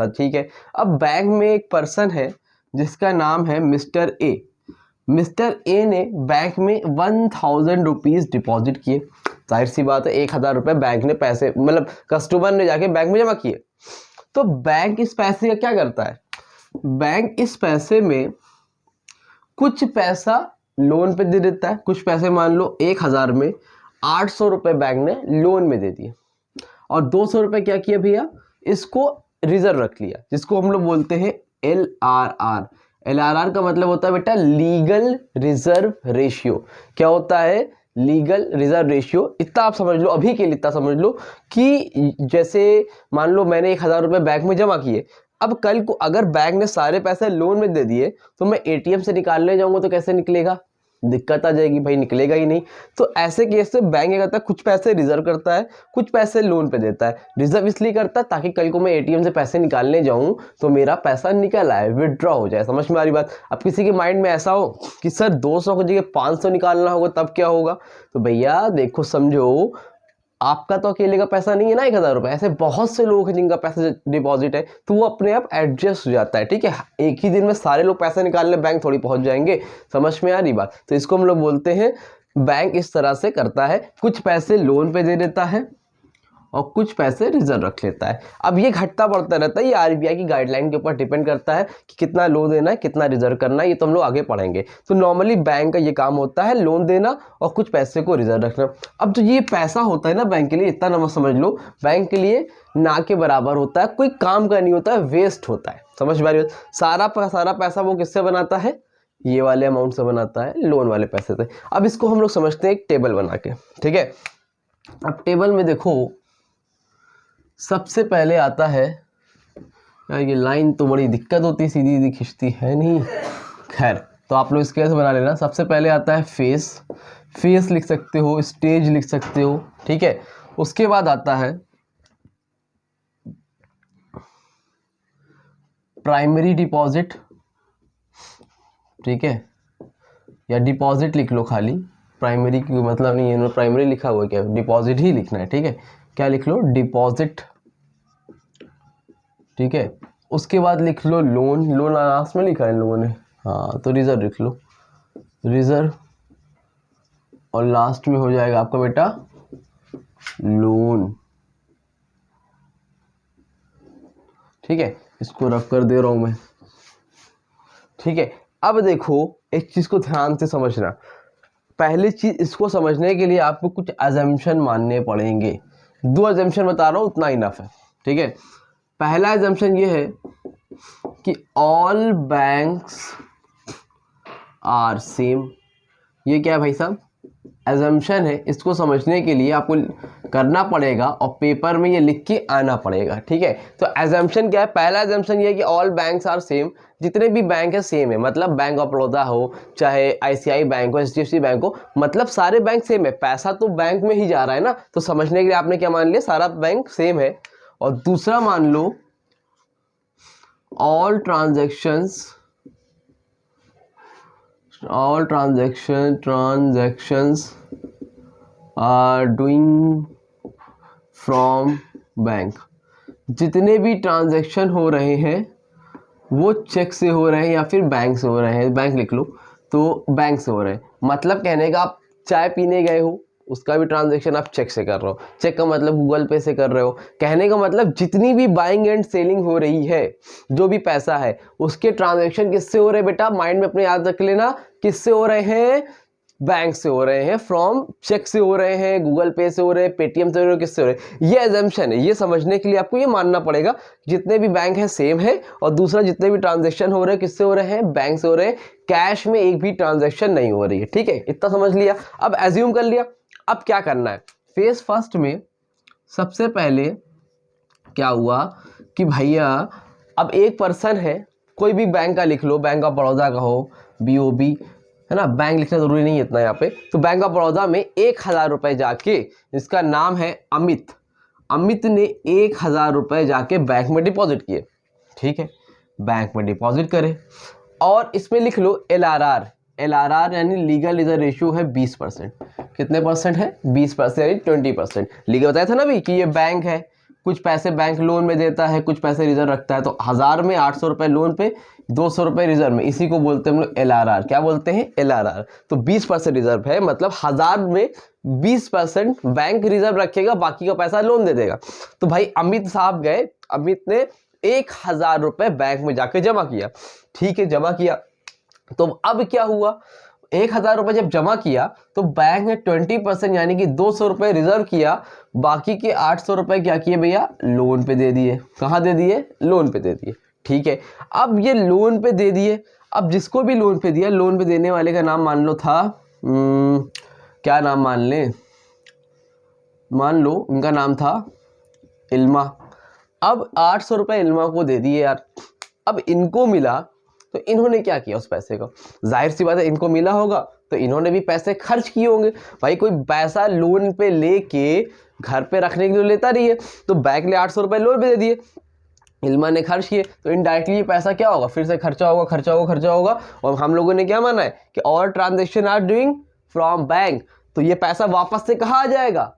ठीक है। अब बैंक में एक पर्सन है जिसका नाम है मिस्टर ए। मिस्टर ए ने बैंक में 1000 रुपीज़ डिपॉजिट किए। जाहिर सी बात है 1000 रुपये बैंक ने पैसे, मतलब कस्टमर ने जाके बैंक में जमा किए। तो बैंक इस पैसे का क्या करता है? बैंक इस पैसे में कुछ पैसा लोन पे दे देता है, कुछ पैसे मान लो 1000 में 800 रुपये बैंक ने लोन में दे दिए, और 200 रुपये क्या किया भैया? इसको रिजर्व रख लिया, जिसको हम लोग बोलते हैं LRR। LRR का मतलब होता है बेटा लीगल रिजर्व रेशियो। क्या होता है? Legal reserve ratio. इतना आप समझ लो, अभी के लिए इतना समझ लो कि जैसे मान लो मैंने 1000 रुपये बैंक में जमा किए, अब कल को अगर बैंक ने सारे पैसे लोन में दे दिए तो मैं ATM से निकालने जाऊंगा तो कैसे निकलेगा? दिक्कत आ जाएगी भाई, निकलेगा ही नहीं। तो ऐसे केस से बैंक क्या करता है? कुछ पैसे रिजर्व करता है, कुछ पैसे लोन पे देता है। रिजर्व इसलिए करता है ताकि कल को मैं ATM से पैसे निकालने जाऊं तो मेरा पैसा निकल आए, विड्रॉ हो जाए। समझ में आ रही बात? अब किसी के माइंड में ऐसा हो कि सर 200 की जगह 500 निकालना होगा तब क्या होगा? तो भैया देखो समझो, आपका तो अकेले का पैसा नहीं है ना 1000 रुपये, ऐसे बहुत से लोग हैं जिनका पैसा डिपॉजिट है, तो वो अपने आप एडजस्ट हो जाता है, ठीक है। एक ही दिन में सारे लोग पैसे निकालने बैंक थोड़ी पहुंच जाएंगे। समझ में आ रही बात? तो इसको हम लोग बोलते हैं बैंक इस तरह से करता है, कुछ पैसे लोन पे दे देता है और कुछ पैसे रिजर्व रख लेता है। अब ये घटता बढ़ता रहता है, ये RBI की गाइडलाइन के ऊपर डिपेंड करता है कि कितना लोन देना है, कितना रिजर्व करना है, ये तो हम लोग आगे पढ़ेंगे। तो नॉर्मली बैंक का ये काम होता है लोन देना और कुछ पैसे को रिजर्व रखना। अब जो ये पैसा होता है ना बैंक के लिए, इतना नंबर समझ लो, बैंक के लिए ना के बराबर होता है, कोई काम का नहीं होता है, वेस्ट होता है। समझ में आ रही है? सारा पैसा वो किससे बनाता है, ये वाले अमाउंट से बनाता है, लोन वाले पैसे से। अब इसको हम लोग समझते हैं एक टेबल बना के, ठीक है। अब टेबल में देखो सबसे पहले आता है, यार ये लाइन तो बड़ी दिक्कत होती है, सीधी सीधी खिंचती है नहीं, खैर तो आप लोग इसके ऐसे बना लेना। सबसे पहले आता है फेस लिख सकते हो, स्टेज लिख सकते हो, ठीक है। उसके बाद आता है प्राइमरी डिपॉजिट, ठीक है, या डिपॉजिट लिख लो खाली, प्राइमरी की मतलब नहीं है, प्राइमरी लिखा हुआ है क्या, डिपॉजिट ही लिखना है, ठीक है। क्या लिख लो, डिपॉजिट, ठीक है। उसके बाद लिख लो लोन लास्ट में लिखा है इन लोगों ने, हाँ तो रिजर्व लिख लो, रिजर्व, और लास्ट में हो जाएगा आपका बेटा लोन, ठीक है। इसको रफ कर दे रहा हूं मैं, ठीक है। अब देखो एक चीज को ध्यान से समझना, पहली चीज इसको समझने के लिए आपको कुछ अजम्पशन मानने पड़ेंगे। 2 अजम्पशन बता रहा हूं, उतना इनफ है, ठीक है। पहला अजम्पशन ये है कि ऑल बैंक्स आर सेम। ये क्या है भाई साहब, एजम्पशन है। इसको समझने के लिए आपको करना पड़ेगा और पेपर में ये लिख के आना पड़ेगा, ठीक है। तो एजम्पशन क्या है, पहला एजम्पशन ये है कि ऑल बैंक्स आर सेम, जितने भी बैंक है सेम है, मतलब बैंक ऑफ बड़ौदा हो, चाहे आईसीआई बैंक हो, एचडीएफसी बैंक हो, मतलब सारे बैंक सेम है, पैसा तो बैंक में ही जा रहा है ना। तो समझने के लिए आपने क्या मान लिया, सारा बैंक सेम है। और दूसरा मान लो all transactions are doing from bank, जितने भी ट्रांजैक्शन हो रहे हैं वो चेक से हो रहे हैं या फिर बैंक से हो रहे हैं, बैंक लिख लो, तो बैंक से हो रहे हैं। मतलब कहने का आप चाय पीने गए हो, उसका भी ट्रांजैक्शन आप चेक से कर रहे हो, चेक का मतलब गूगल पे से कर रहे हो। कहने का मतलब जितनी भी बाइंग एंड सेलिंग हो रही है, जो भी पैसा है उसके ट्रांजैक्शन किससे हो रहे हैं बेटा, माइंड में अपने याद रख लेना, किससे हो रहे हैं, बैंक से हो रहे हैं, फ्रॉम चेक से हो रहे हैं, गूगल पे से हो रहे हैं, पेटीएम से हो रहे हैं, किससे हो रहे हैं। ये एजम्पशन है, ये समझने के लिए आपको ये मानना पड़ेगा जितने भी बैंक है सेम है, और दूसरा जितने भी ट्रांजैक्शन हो रहे हैं किससे हो रहे हैं, बैंक से हो रहे हैं, कैश में एक भी ट्रांजैक्शन नहीं हो रही है, ठीक है। इतना समझ लिया। अब एज्यूम कर लिया, अब क्या करना है, फेज फर्स्ट में सबसे पहले क्या हुआ कि भैया अब एक पर्सन है, कोई भी बैंक का लिख लो, बैंक ऑफ बड़ौदा का हो, बीओबी है ना, बैंक लिखना जरूरी नहीं है इतना यहाँ पे। तो बैंक ऑफ बड़ौदा में 1000 रुपए जाके, जिसका नाम है अमित ने 1000 रुपए जाके बैंक में डिपॉजिट किए, ठीक है। बैंक में डिपॉजिट करे और इसमें लिख लो LRR यानी लीगल रिजर्व रेशियो है 20%। कितने परसेंट है, 20% यानी 20%। लीगल बताया था ना भी कि ये बैंक है, कुछ पैसे बैंक लोन में देता है, कुछ पैसे रिजर्व रखता है। तो 1000 में 800 रुपए लोन पे, 200 रुपए रिजर्व में, इसी को बोलते हैं हम लोग LRR। क्या बोलते हैं, LRR। तो 20% रिजर्व है, मतलब 1000 में 20% बैंक रिजर्व रखेगा, बाकी का पैसा लोन दे देगा। तो भाई अमित साहब गए, अमित ने 1000 रुपए बैंक में जाके जमा किया, ठीक है, जमा किया। तो अब क्या हुआ, 1000 रुपए जब जमा किया तो बैंक ने 20% यानी कि 200 रुपए रिजर्व किया, बाकी के 800 रुपए क्या किए भैया, लोन पे दे दिए। कहाँ दे दिए, लोन पे दे दिए, ठीक है। अब ये लोन पे दे दिए, अब जिसको भी लोन पे दिया, लोन पे देने वाले का नाम मान लो था क्या नाम मान ले, मान लो उनका नाम था इल्मा। अब 800 रुपए इल्मा को दे दिए यार। अब इनको मिला तो इन्होंने क्या किया उस पैसे को, जाहिर सी बात है इनको मिला होगा तो इन्होंने भी पैसे खर्च किए होंगे। भाई कोई पैसा लोन पे लेके घर पे रखने के लिए लेता नहीं है, तो बैंक ने 800 रुपए लोन पे दे दिए, इल्मा ने खर्च किए, तो इनडायरेक्टली ये पैसा क्या होगा, फिर से खर्चा होगा। और हम लोगों ने क्या माना है कि all transaction are doing from bank, तो ये पैसा वापस से कहाँ आ जाएगा,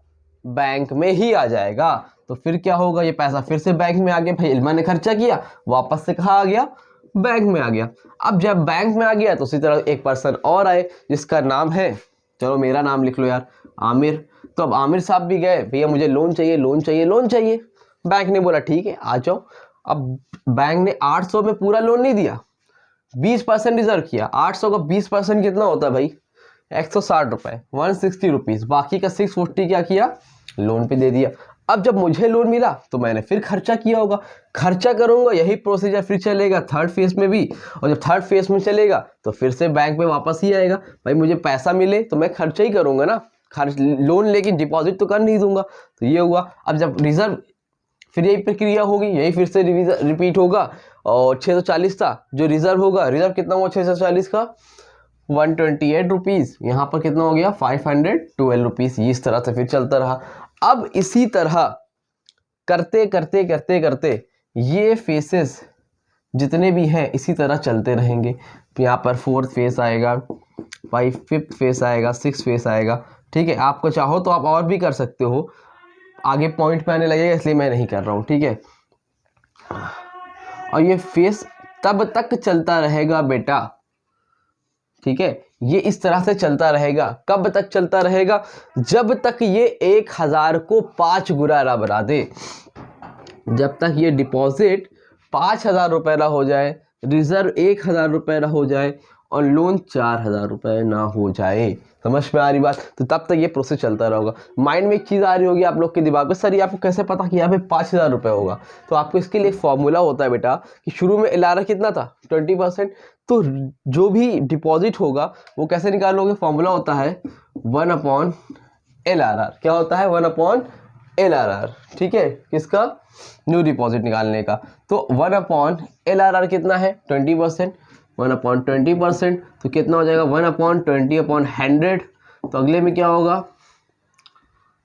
बैंक में ही आ जाएगा। तो फिर क्या होगा, ये पैसा फिर से बैंक में आ गया, भाई इल्मा ने खर्चा किया, वापस से कहाँ आ गया, बैंक में आ गया। अब जब बैंक में आ गया तो उसी तरह एक पर्सन और आए जिसका नाम है, चलो मेरा नाम लिख लो यार, आमिर। तो अब आमिर साहब भी गए, भैया मुझे लोन चाहिए। बैंक ने बोला ठीक है आ जाओ। अब बैंक ने 800 में पूरा लोन नहीं दिया, 20% रिजर्व किया। 800 का 20% कितना होता है भाई, 160 रुपए, 160 रुपीज। बाकी का 640 क्या किया, लोन पे दे दिया। अब जब मुझे लोन मिला तो मैंने फिर खर्चा किया होगा, खर्चा करूंगा, यही प्रोसीजर फिर चलेगा थर्ड फेज में भी। और जब थर्ड फेज में चलेगा तो फिर से बैंक में वापस ही आएगा, भाई मुझे पैसा मिले तो मैं खर्चा ही करूंगा ना, खर्च लोन लेके डिपॉजिट तो कर नहीं दूंगा। तो ये हुआ। अब जब रिजर्व, फिर यही प्रक्रिया होगी, यही फिर से रिपीट होगा। और 640 था जो रिजर्व होगा, रिजर्व कितना हुआ 640 का 128 रुपीज़, यहाँ पर कितना हो गया 512 रुपीज़। इस तरह से फिर चलता रहा। अब इसी तरह करते करते करते करते ये फेसेस जितने भी हैं इसी तरह चलते रहेंगे। यहाँ पर फोर्थ फेस आएगा, फिफ्थ फेस आएगा, सिक्स फेस आएगा। ठीक है, आपको चाहो तो आप और भी कर सकते हो, आगे पॉइंट पे आने लगेगा इसलिए मैं नहीं कर रहा हूँ। ठीक है, और ये फेस तब तक चलता रहेगा बेटा। ठीक है, ये इस तरह से चलता रहेगा। कब तक चलता रहेगा? जब तक ये 1000 को 5 गुना ना बना दे, जब तक ये डिपॉजिट 5000 रुपये ना हो जाए, रिजर्व 1000 रुपये ना हो जाए और लोन 4000 रुपये ना हो जाए। समझ में आ रही बात? तो तब तक ये प्रोसेस चलता रहेगा। माइंड में एक चीज़ आ रही होगी आप लोग के दिमाग में, सर ये आपको कैसे पता कि यहाँ पे 5000 रुपये होगा? तो आपको इसके लिए फॉर्मूला होता है बेटा कि शुरू में LRR कितना था 20%, तो जो भी डिपॉजिट होगा वो कैसे निकालोगे? फॉर्मूला होता है 1/LRR। क्या होता है? 1/LRR। ठीक है, किसका? न्यू डिपॉजिट निकालने का। तो 1/LRR कितना है? 20%। 1/20% तो कितना हो जाएगा? 1/20/100। तो अगले में क्या होगा?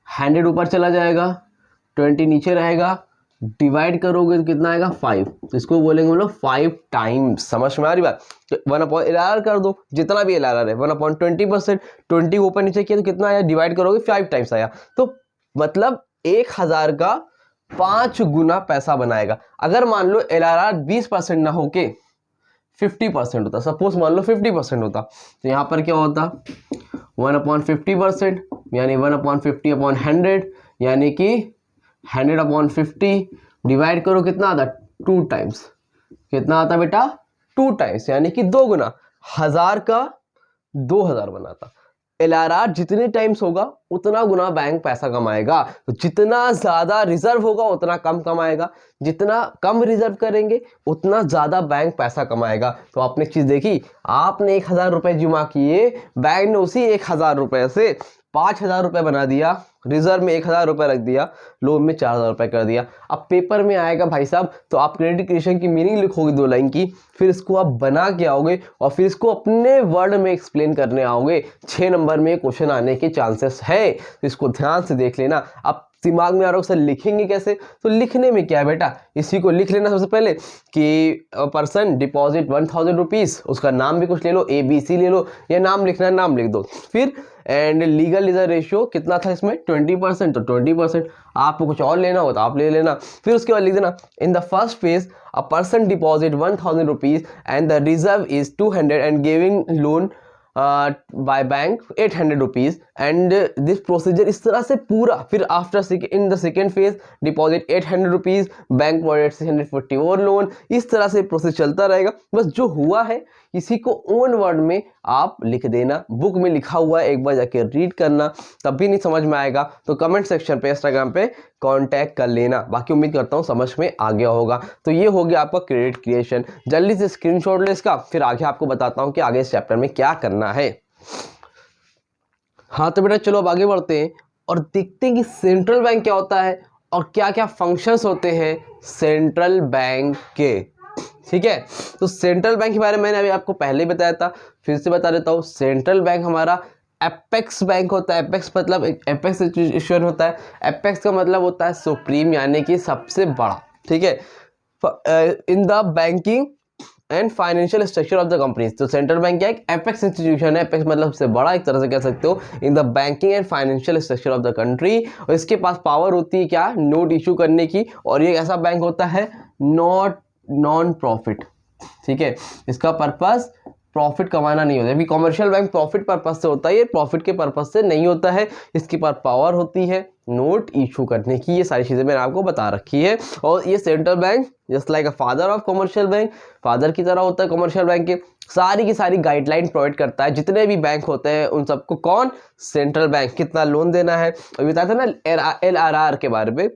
100 ऊपर चला जाएगा, 20 नीचे रहेगा, डिवाइड करोगे तो कितना आएगा? 5। तो इसको बोलेंगे हम लोग 5 टाइम्स। समझ में आ रही बात? तो 1/LRR कर दो, जितना भी LRR है 1/20%, 20 ऊपर नीचे किया तो कितना आया? डिवाइड करोगे 5 टाइम्स आया। तो मतलब 1000 का 5 गुना पैसा बनाएगा। अगर मान लो LRR 20% ना होके 50% होता, सपोज मान लो 50% होता, तो यहाँ पर क्या होता? 1/50% यानी 1/50/100 यानी कि 100/50 डिवाइड करो, कितना आता? 2 टाइम्स। कितना आता बेटा? 2 टाइम्स यानी कि 2 गुना। 1000 का 2000 बनाता। LRR जितने टाइम्स होगा उतना गुना बैंक पैसा कमाएगा। तो जितना ज़्यादा रिजर्व होगा उतना कम कमाएगा, जितना कम रिजर्व करेंगे उतना ज़्यादा बैंक पैसा कमाएगा। तो आपने एक चीज़ देखी, आपने 1000 रुपये जमा किए, बैंक ने उसी 1000 रुपये से 5000 रुपये बना दिया, रिजर्व में 1000 रुपये रख दिया, लोन में 4000 रुपये कर दिया। अब पेपर में आएगा भाई साहब, तो आप क्रेडिट क्रिएशन की मीनिंग लिखोगे 2 लाइन की, फिर इसको आप बना के आओगे और फिर इसको अपने वर्ड में एक्सप्लेन करने आओगे। 6 नंबर में क्वेश्चन आने के चांसेस है, तो इसको ध्यान से देख लेना। अब दिमाग में आ रहा हो सर लिखेंगे कैसे? तो लिखने में क्या है बेटा, इसी को लिख लेना सबसे पहले कि पर्सन डिपॉजिट 1000 रुपीज़, उसका नाम भी कुछ ले लो, ABC ले लो, या नाम लिखना है नाम लिख दो। फिर एंड लीगल रिजर्व रेशियो कितना था इसमें? 20%, तो 20%। आपको कुछ और लेना हो तो आप ले लेना। फिर उसके बाद लिख देना in the first phase a person deposit 1000 rupees and the reserve is 200 and giving loan by bank 800 rupees and this procedure. इस तरह से पूरा। फिर after in the second phase deposit 800 rupees, bank provided 640 और लोन। इस तरह से process चलता रहेगा। बस जो हुआ है इसी को ओन वर्ड में आप लिख देना। बुक में लिखा हुआ है, एक बार जाके रीड करना, तब भी नहीं समझ में आएगा तो कमेंट सेक्शन पे इंस्टाग्राम पे कांटेक्ट कर लेना। बाकी उम्मीद करता हूँ समझ में आ गया होगा। तो ये हो गया आपका क्रेडिट क्रिएशन। जल्दी से स्क्रीनशॉट ले इसका, फिर आगे आपको बताता हूँ कि आगे इस चैप्टर में क्या करना है। हाँ तो बेटा चलो अब आगे बढ़ते हैं और देखते हैं कि सेंट्रल बैंक क्या होता है और क्या क्या फंक्शंस होते हैं सेंट्रल बैंक के। ठीक है, तो सेंट्रल बैंक के बारे में मैंने अभी आपको पहले ही बताया था, फिर से बता देता हूँ। सेंट्रल बैंक हमारा एपेक्स बैंक होता है। एपेक्स मतलब एपेक्स इंस्टीट्यूशन होता है। एपेक्स का मतलब होता है सुप्रीम यानी कि सबसे बड़ा। ठीक है, in the banking and financial structure of the companies. तो सेंट्रल बैंक क्या है? एपेक्स इंस्टीट्यूशन है। एपेक्स मतलब सबसे बड़ा, एक तरह से कह सकते हो, in the banking and financial structure of the country. और इसके पास पावर होती है क्या? नोट इशू करने की। और ये ऐसा बैंक होता है नॉन प्रॉफिट। ठीक है, इसका पर्पस प्रॉफिट कमाना नहीं होता है। अभी कमर्शियल बैंक प्रॉफिट पर्पस से होता है, ये प्रॉफिट के पर्पस से नहीं होता है। इसके पास पावर होती है नोट इशू करने की। ये सारी चीज़ें मैंने आपको बता रखी है। और ये central bank just like a father of commercial bank, father की तरह होता है कमर्शियल बैंक के। सारी की सारी गाइडलाइन प्रोवाइड करता है। जितने भी बैंक होते हैं उन सबको कौन, सेंट्रल बैंक, कितना लोन देना है। अभी बताया था ना LRR के बारे में,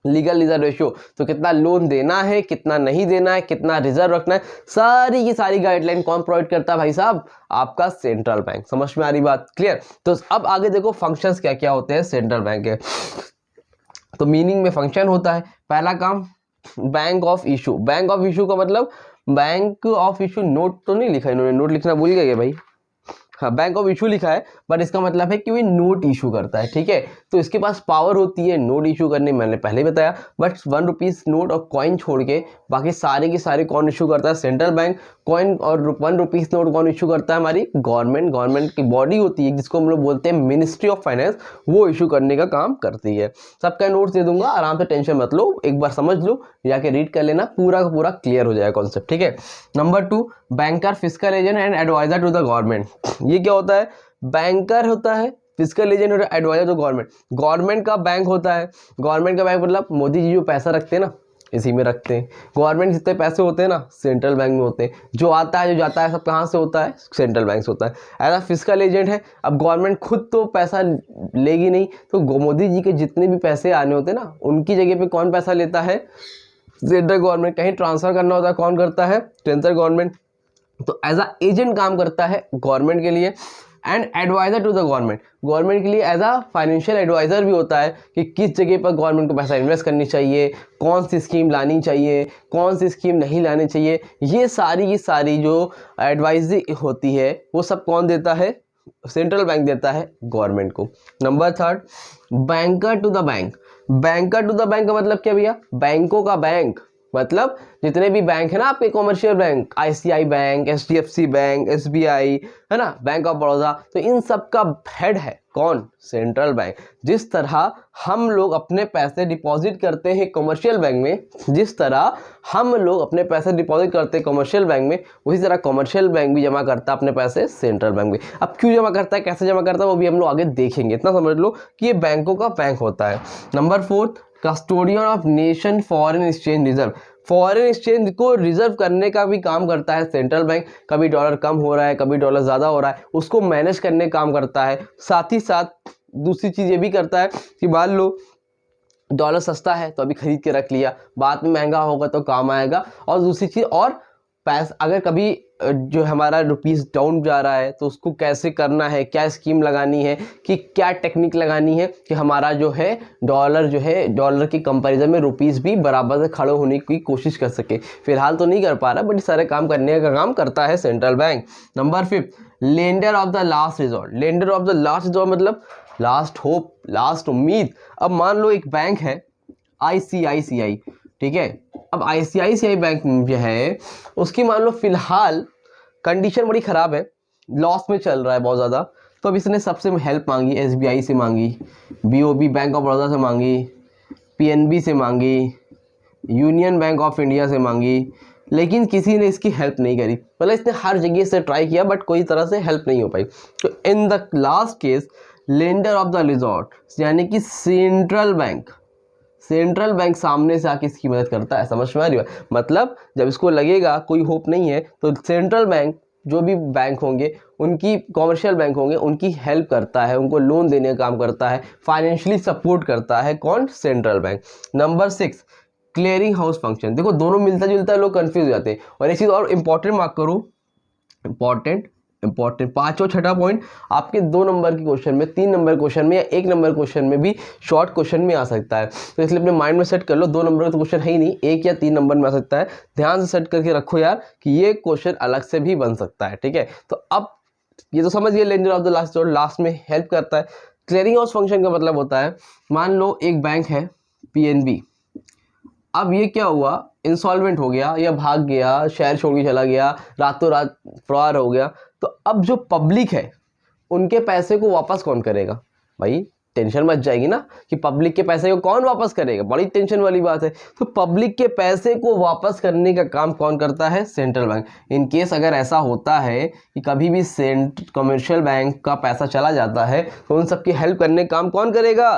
लीगल रिजर्व रेशियो, तो कितना लोन देना है, कितना नहीं देना है, कितना रिजर्व रखना है, सारी की सारी गाइडलाइन कौन प्रोवाइड करता है भाई साहब, आपका सेंट्रल बैंक। समझ में आ रही बात, क्लियर। तो अब आगे देखो फंक्शंस क्या क्या होते हैं सेंट्रल बैंक के। तो मीनिंग में फंक्शन होता है, पहला काम bank of issue. Bank of issue का मतलब, बैंक ऑफ इशू नोट तो नहीं लिखा इन्होंने, नोट लिखना भूल गए भाई। हाँ, बैंक ऑफ इशू लिखा है, बट इसका मतलब है कि वो नोट इशू करता है, ठीक है। तो इसके पास पावर होती है नोट इशू करने, मैंने पहले ही बताया। बट 1 रुपीज नोट और कॉइन छोड़ के बाकी सारे के सारे कौन इशू करता है, सेंट्रल बैंक। कॉइन और 1 रुपीज नोट कौन इशू करता है, हमारी गवर्नमेंट। गवर्नमेंट की बॉडी होती है जिसको हम लोग बोलते हैं मिनिस्ट्री ऑफ फाइनेंस, वो इशू करने का काम करती है। सबका नोट्स दे दूंगा, आराम से टेंशन मत लो, एक बार समझ लो, जाके रीड कर लेना, पूरा का पूरा क्लियर हो जाएगा कॉन्सेप्ट, ठीक है। Number 2, banker, fiscal agent and advisor to the government. ये क्या होता है, बैंकर होता है, फिस्कल एजेंट और एडवाइजर टू गवर्नमेंट। गवर्नमेंट का बैंक होता है, गवर्नमेंट का बैंक मतलब मोदी जी जो पैसा रखते हैं ना, इसी में रखते हैं। गवर्नमेंट जितने पैसे होते हैं ना, सेंट्रल बैंक में होते हैं। जो आता है जो जाता है सब कहाँ से होता है, सेंट्रल बैंक से होता है। ऐसा फिस्कल एजेंट है, अब गवर्नमेंट खुद तो पैसा लेगी नहीं, तो मोदी जी के जितने भी पैसे आने होते हैं ना, उनकी जगह पे कौन पैसा लेता है, सेंट्रल गवर्नमेंट। कहीं ट्रांसफर करना होता है कौन करता है, सेंट्रल गवर्नमेंट। तो एज अ एजेंट काम करता है गवर्नमेंट के लिए। And advisor to the government, government के लिए एज अ फाइनेंशियल एडवाइजर भी होता है कि किस जगह पर गवर्नमेंट को पैसा इन्वेस्ट करनी चाहिए, कौन सी स्कीम लानी चाहिए, कौन सी स्कीम नहीं लानी चाहिए। ये सारी की सारी जो एडवाइजरी होती है वो सब कौन देता है, सेंट्रल बैंक देता है गवर्नमेंट को। Number 3, banker to the bank. Banker to the bank का मतलब क्या भैया, बैंकों का बैंक, मतलब जितने भी बैंक है ना आपके commercial bank, ICI bank, HDFC bank, SBI है ना, बैंक ऑफ बड़ौदा, तो इन सब का हेड है कौन, सेंट्रल बैंक। जिस तरह हम लोग अपने पैसे डिपॉजिट करते हैं कॉमर्शियल बैंक में, जिस तरह हम लोग अपने पैसे डिपॉजिट करते हैं कॉमर्शियल बैंक में, उसी तरह कॉमर्शियल बैंक भी जमा करता है अपने पैसे सेंट्रल बैंक में। अब क्यों जमा करता है, कैसे जमा करता है, वो भी हम लोग आगे देखेंगे। इतना समझ लो कि ये बैंकों का बैंक होता है। Number 4, custodian of nation foreign exchange reserve. Foreign exchange को रिजर्व करने का भी काम करता है सेंट्रल बैंक। कभी डॉलर कम हो रहा है, कभी डॉलर ज़्यादा हो रहा है, उसको मैनेज करने का काम करता है। साथ ही साथ दूसरी चीज़ ये भी करता है कि मान लो डॉलर सस्ता है तो अभी खरीद के रख लिया, बाद में महंगा होगा तो काम आएगा। और दूसरी चीज़, और पैसा अगर कभी जो हमारा रुपीस डाउन जा रहा है तो उसको कैसे करना है, क्या स्कीम लगानी है, कि क्या टेक्निक लगानी है कि हमारा जो है डॉलर की कंपैरिजन में रुपीस भी बराबर से खड़े होने की कोशिश कर सके। फिलहाल तो नहीं कर पा रहा, बट सारे काम करने का काम करता है central bank. Number 5, lender of the last resort. Lender of the last resort मतलब लास्ट होप, लास्ट उम्मीद। अब मान लो एक बैंक है ICICI, ठीक है। अब ICICI बैंक जो है उसकी मान लो फिलहाल कंडीशन बड़ी ख़राब है, लॉस में चल रहा है बहुत ज़्यादा, तो अब इसने सबसे हेल्प मांगी, SBI से मांगी, BOB बैंक ऑफ बड़ौदा से मांगी, PNB से मांगी, यूनियन बैंक ऑफ इंडिया से मांगी, लेकिन किसी ने इसकी हेल्प नहीं करी। मतलब इसने हर जगह से ट्राई किया बट कोई तरह से हेल्प नहीं हो पाई। तो in the last case lender of the resort यानी कि सेंट्रल बैंक सामने से आके इसकी मदद करता है। समझ में आ रही है, मतलब जब इसको लगेगा कोई होप नहीं है तो सेंट्रल बैंक, जो भी बैंक होंगे उनकी, कॉमर्शियल बैंक होंगे उनकी हेल्प करता है, उनको लोन देने का काम करता है, फाइनेंशियली सपोर्ट करता है कौन, central bank. Number 6, clearing house function. देखो दोनों मिलता जुलता है, लोग कंफ्यूज हो जाते हैं। और एक चीज़ और इंपॉर्टेंट मार्क करो, इंपॉर्टेंट 5 और 6 पॉइंट आपके 2 नंबर के क्वेश्चन में, 3 नंबर क्वेश्चन में या 1 नंबर क्वेश्चन में भी शॉर्ट क्वेश्चन में आ सकता है। तो इसलिए अपने माइंड में सेट कर लो, 2 नंबर का तो क्वेश्चन है ही नहीं, 1 या 3 नंबर में आ सकता है। ध्यान से सेट करके रखो यार कि ये क्वेश्चन अलग से भी बन सकता है, ठीक है। तो अब ये तो समझ गए, lender of the last resort last में हेल्प करता है। क्लियरिंग हाउस फंक्शन का मतलब होता है, मान लो एक बैंक है PNB, अब ये क्या हुआ, इंसॉल्वेंट हो गया या भाग गया, शहर छोड़ के चला गया, रातों रात फरार हो गया, तो अब जो पब्लिक है उनके पैसे को वापस कौन करेगा भाई, टेंशन मच जाएगी ना कि पब्लिक के पैसे को कौन वापस करेगा, बड़ी टेंशन वाली बात है। तो पब्लिक के पैसे को वापस करने का काम कौन करता है, सेंट्रल बैंक। इन केस अगर ऐसा होता है कि कभी भी कमर्शियल बैंक का पैसा चला जाता है तो उन सबकी हेल्प करने का काम कौन करेगा,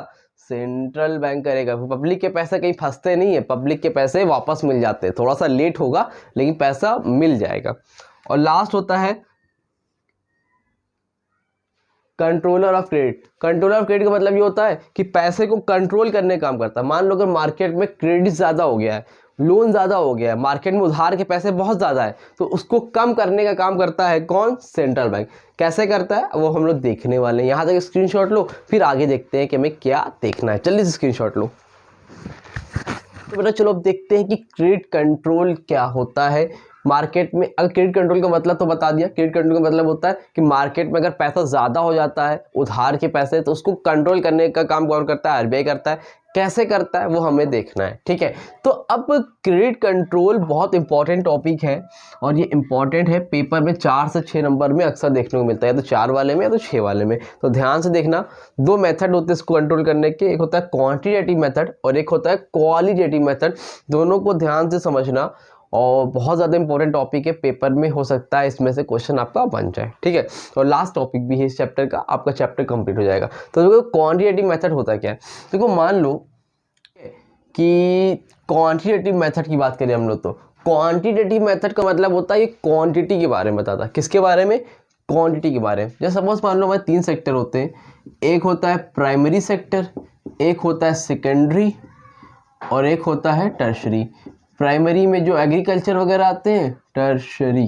सेंट्रल बैंक करेगा। पब्लिक के पैसे कहीं फंसते नहीं है, पब्लिक के पैसे वापस मिल जाते हैं, थोड़ा सा लेट होगा लेकिन पैसा मिल जाएगा। और लास्ट होता है controller of credit. Controller of credit का मतलब ये होता है कि पैसे को कंट्रोल करने का काम करता है। मान लो अगर मार्केट में क्रेडिट ज़्यादा हो गया है, लोन ज़्यादा हो गया है, मार्केट में उधार के पैसे बहुत ज़्यादा है, तो उसको कम करने का काम करता है कौन? Central bank. कैसे करता है वो हम लोग देखने वाले हैं। यहाँ तक स्क्रीनशॉट लो, फिर आगे देखते हैं कि हमें क्या देखना है। जल्दी से स्क्रीनशॉट लो। तो बेटा चलो अब देखते हैं कि क्रेडिट कंट्रोल क्या होता है मार्केट में। अगर क्रेडिट कंट्रोल का मतलब तो बता दिया। क्रेडिट कंट्रोल का मतलब होता है कि मार्केट में अगर पैसा ज़्यादा हो जाता है, उधार के पैसे, तो उसको कंट्रोल करने का काम कौन करता है? आरबीआई करता है। कैसे करता है वो हमें देखना है, ठीक है। तो अब क्रेडिट कंट्रोल बहुत इंपॉर्टेंट टॉपिक है और ये इंपॉर्टेंट है। पेपर में 4 से 6 नंबर में अक्सर देखने को मिलता है, या तो 4 वाले में या तो 6 वाले में। तो ध्यान से देखना, 2 मेथड होते हैं इसको कंट्रोल करने के। एक होता है क्वांटिटेटिव मेथड और एक होता है क्वालिटेटिव मेथड। दोनों को ध्यान से समझना और बहुत ज़्यादा इंपॉर्टेंट टॉपिक है। पेपर में हो सकता है इसमें से क्वेश्चन आपका बन जाए, ठीक है। और लास्ट टॉपिक भी है इस चैप्टर का, आपका चैप्टर कंप्लीट हो जाएगा। तो देखो क्वांटिटेटिव मेथड होता क्या है। देखो मान लो कि क्वांटिटेटिव मेथड की बात करें हम लोग, तो क्वांटिटेटिव मेथड का मतलब होता है ये क्वांटिटी के बारे में बताता है। किसके बारे में? क्वांटिटी के बारे में। जैसे सपोज मान लो हमारे 3 सेक्टर होते हैं। एक होता है प्राइमरी सेक्टर, एक होता है सेकेंडरी और एक होता है टर्शरी। प्राइमरी में जो एग्रीकल्चर वगैरह आते हैं, टर्शरी,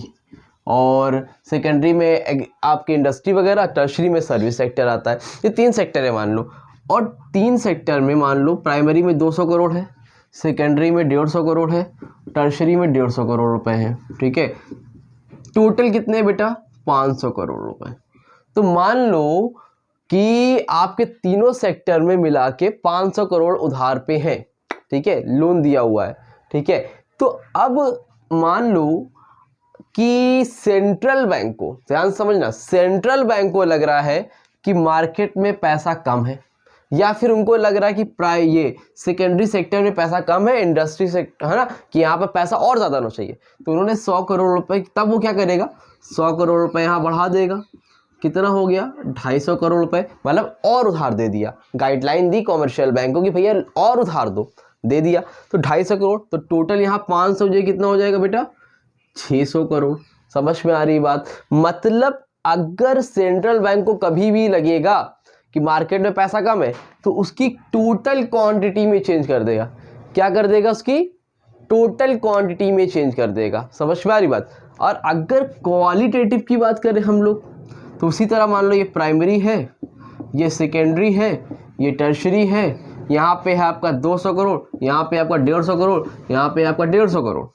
और सेकेंडरी में आपकी इंडस्ट्री वगैरह, टर्शरी में सर्विस सेक्टर आता है। ये 3 सेक्टर है मान लो। और 3 सेक्टर में मान लो प्राइमरी में 200 करोड़ है, सेकेंडरी में 150 करोड़ है, टर्शरी में 150 करोड़ रुपए है, ठीक है। टोटल कितने बेटा? 500 करोड़ रुपए। तो मान लो कि आपके तीनों सेक्टर में मिला के 500 करोड़ उधार पे हैं, ठीक है, लोन दिया हुआ है, ठीक है। तो अब मान लो कि सेंट्रल बैंक को, ध्यान समझना, सेंट्रल बैंक को लग रहा है कि मार्केट में पैसा कम है, या फिर उनको लग रहा है कि ये सेकेंडरी सेक्टर में पैसा कम है, इंडस्ट्री सेक्टर है ना, कि यहाँ पर पैसा और ज़्यादा होना चाहिए। तो उन्होंने 100 करोड़ रुपए, तब वो क्या करेगा? 100 करोड़ रुपए यहाँ बढ़ा देगा। कितना हो गया? 250 करोड़ रुपए, मतलब और उधार दे दिया। गाइडलाइन दी कॉमर्शियल बैंकों की, भैया और उधार दो, दे दिया। तो 250 करोड़, तो टोटल यहाँ 500 जो कितना हो जाएगा बेटा? 600 करोड़। समझ में आ रही बात? मतलब अगर सेंट्रल बैंक को कभी भी लगेगा कि मार्केट में पैसा कम है, तो उसकी टोटल क्वांटिटी में चेंज कर देगा। क्या कर देगा? उसकी टोटल क्वांटिटी में चेंज कर देगा। समझ में आ रही बात? और अगर क्वालिटेटिव की बात करें हम लोग, तो उसी तरह मान लो ये प्राइमरी है, ये सेकेंडरी है, ये टर्शरी है। यहाँ पे है आपका 200 करोड़, यहाँ पे आपका 150 करोड़, यहाँ पे आपका 150 करोड़,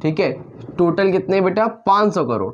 ठीक है। टोटल कितने बेटा? 500 करोड़।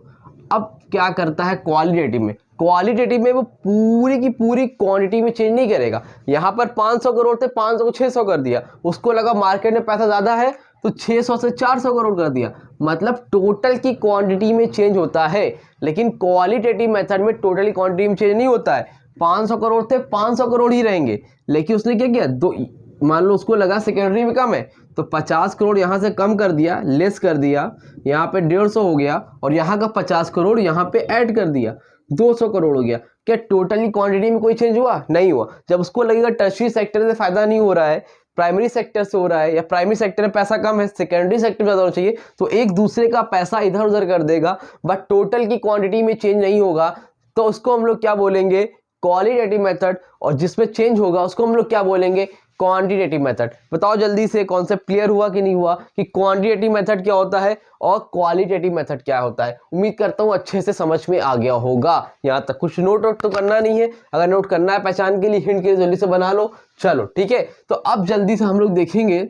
अब क्या करता है क्वालिटेटिव में? क्वालिटेटिव में वो पूरी की पूरी क्वांटिटी में चेंज नहीं करेगा। यहाँ पर 500 करोड़ थे, 500 को 600 कर दिया। उसको लगा मार्केट में पैसा ज़्यादा है, तो 600 से 400 करोड़ कर दिया। मतलब टोटल की क्वांटिटी में चेंज होता है। लेकिन क्वालिटेटिव मेथड में टोटली क्वांटिटी में चेंज नहीं होता है। 500 करोड़ थे, 500 करोड़ ही रहेंगे। लेकिन उसने क्या किया? मान लो उसको लगा सेकेंडरी में कम है, तो 50 करोड़ यहाँ से कम कर दिया, लेस कर दिया, यहाँ पे 150 हो गया, और यहाँ का 50 करोड़ यहाँ पे ऐड कर दिया, 200 करोड़ हो गया। क्या टोटली क्वांटिटी में कोई चेंज हुआ? नहीं हुआ। जब उसको लगेगा टर्शरी सेक्टर से फायदा नहीं हो रहा है, प्राइमरी सेक्टर से हो रहा है, या प्राइमरी सेक्टर में पैसा कम है, सेकेंडरी सेक्टर में ज़्यादा होना चाहिए, तो एक दूसरे का पैसा इधर उधर कर देगा, बट टोटल की क्वांटिटी में चेंज नहीं होगा। तो उसको हम लोग क्या बोलेंगे? Qualitative method. और जिसमें चेंज होगा उसको हम लोग क्या बोलेंगे? Quantitative method. बताओ जल्दी से, कॉन्सेप्ट क्लियर हुआ कि नहीं हुआ कि क्वांटिटेटिव मेथड क्या होता है और क्वालिटेटिव मेथड क्या होता है? उम्मीद करता हूँ अच्छे से समझ में आ गया होगा। यहाँ तक कुछ नोट तो करना नहीं है, अगर नोट करना है पहचान के लिए, हिंट के लिए जल्दी से बना लो। चलो ठीक है, तो अब जल्दी से हम लोग देखेंगे।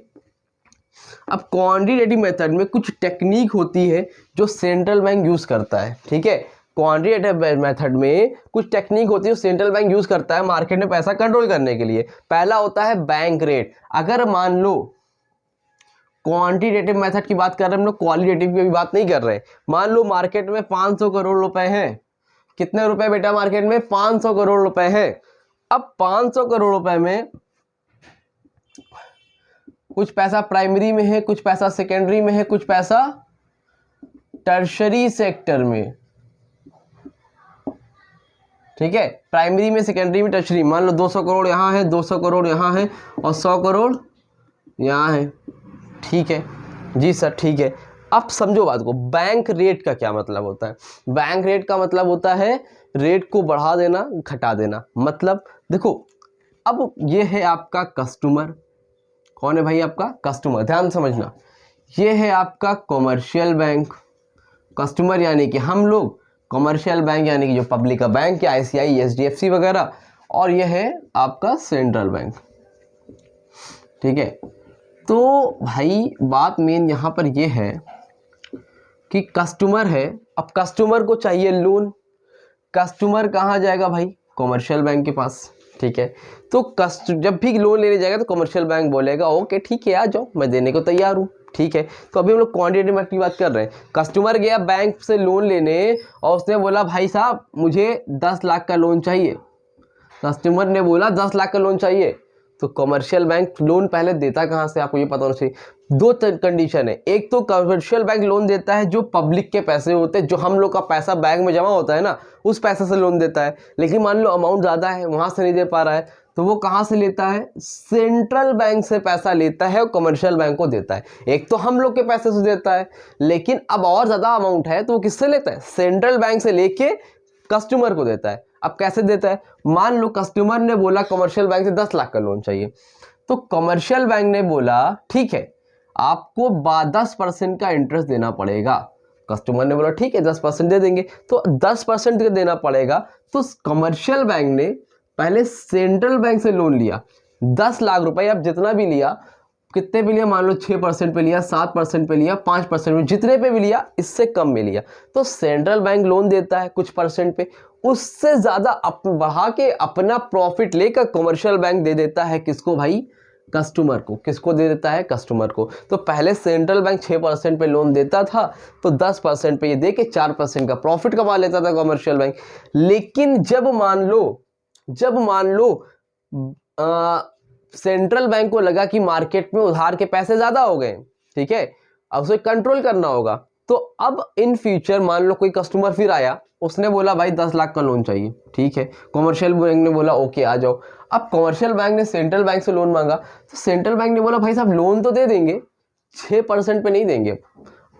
अब क्वांटिटेटिव मेथड में कुछ टेक्निक होती है जो सेंट्रल बैंक यूज करता है, ठीक है। क्वांटिटेटिव मेथड में कुछ टेक्निक होती है जो सेंट्रल बैंक यूज करता है मार्केट में पैसा कंट्रोल करने के लिए। पहला होता है बैंक रेट। अगर मान लो क्वांटिटेटिव मेथड की बात कर रहे हैं हम लोग, क्वालिटेटिव की भी बात नहीं कर रहे। मान लो मार्केट में 500 करोड़ रुपए हैं। कितने रुपए बेटा मार्केट में? 500 करोड़ रुपए है। अब 500 करोड़ रुपए में कुछ पैसा प्राइमरी में है, कुछ पैसा सेकेंडरी में है, कुछ पैसा टर्शरी सेक्टर में, ठीक है। प्राइमरी में, सेकेंडरी में, टर्शरी। मान लो 200 करोड़ यहाँ है, 200 करोड़ यहाँ है, और 100 करोड़ यहाँ है, ठीक है जी सर, ठीक है। अब समझो बात को, बैंक रेट का क्या मतलब होता है? बैंक रेट का मतलब होता है रेट को बढ़ा देना, घटा देना। मतलब देखो, अब ये है आपका कस्टमर, कौन है भाई? आपका कस्टमर, ध्यान समझना। ये है आपका कॉमर्शियल बैंक, कस्टमर यानी कि हम लोग, कॉमर्शियल बैंक यानी कि जो पब्लिक का बैंक है, आईसीआई, एचडीएफसी वगैरह, और ये है आपका सेंट्रल बैंक। ठीक है, तो भाई बात मेन यहाँ पर ये है कि कस्टमर है, अब कस्टमर को चाहिए लोन, कस्टमर कहाँ जाएगा भाई? कॉमर्शियल बैंक के पास। ठीक है, तो जब भी लोन लेने जाएगा तो कॉमर्शियल बैंक बोलेगा ओके ठीक है आ जाओ, मैं देने को तैयार हूँ। ठीक है, तो अभी हम लोग क्वांटिटी की बात कर रहे हैं। कस्टमर गया बैंक से लोन लेने और उसने बोला भाई साहब मुझे 10 लाख का लोन चाहिए। कस्टमर ने बोला 10 लाख का लोन चाहिए, तो कॉमर्शियल बैंक लोन पहले देता कहाँ से? आपको ये पता होना चाहिए। दो कंडीशन है, एक तो कॉमर्शियल बैंक लोन देता है जो पब्लिक के पैसे होते हैं, जो हम लोग का पैसा बैंक में जमा होता है ना, उस पैसे से लोन देता है। लेकिन मान लो अमाउंट ज़्यादा है, वहाँ से नहीं दे पा रहा है, तो वो कहाँ से लेता है? सेंट्रल बैंक से पैसा लेता है और कॉमर्शियल बैंक को देता है। एक तो हम लोग के पैसे से देता है, लेकिन अब और ज़्यादा अमाउंट है तो वो किससे लेता है? सेंट्रल बैंक से लेके कस्टमर को देता है। अब कैसे देता है? मान लो कस्टमर ने बोला कमर्शियल बैंक से 10 लाख का लोन चाहिए, तो कमर्शियल बैंक ने बोला ठीक है आपको 10% का इंटरेस्ट देना पड़ेगा। कस्टमर ने बोला ठीक है 10% दे देंगे, तो 10% देना पड़ेगा। तो कमर्शियल बैंक ने पहले सेंट्रल बैंक से लोन लिया, 10 लाख रुपए, अब जितना भी लिया, कितने पे लिया? मान लो 6% पे लिया, 7% पे लिया, 5% पे, जितने पे भी लिया, इससे कम में लिया, तो सेंट्रल बैंक लोन देता है कुछ परसेंट पे, उससे ज़्यादा बढ़ा के अपना प्रॉफिट लेकर कमर्शियल बैंक दे देता है किसको भाई? कस्टमर को। किसको दे देता है? कस्टमर को। तो पहले सेंट्रल बैंक 6% पे लोन देता था, तो 10% पे ये दे के 4% का प्रॉफिट कमा लेता था कमर्शियल बैंक। लेकिन जब मान लो सेंट्रल बैंक को लगा कि मार्केट में उधार के पैसे ज्यादा हो गए, ठीक है, अब उसे कंट्रोल करना होगा, तो अब इन फ्यूचर मान लो कोई कस्टमर फिर आया, उसने बोला भाई 10 लाख का लोन चाहिए, ठीक है, कमर्शियल बैंक ने बोला ओके आ जाओ। अब कमर्शियल बैंक ने सेंट्रल बैंक से लोन मांगा, तो सेंट्रल बैंक ने बोला भाई साहब लोन तो दे देंगे, 6% पे नहीं देंगे,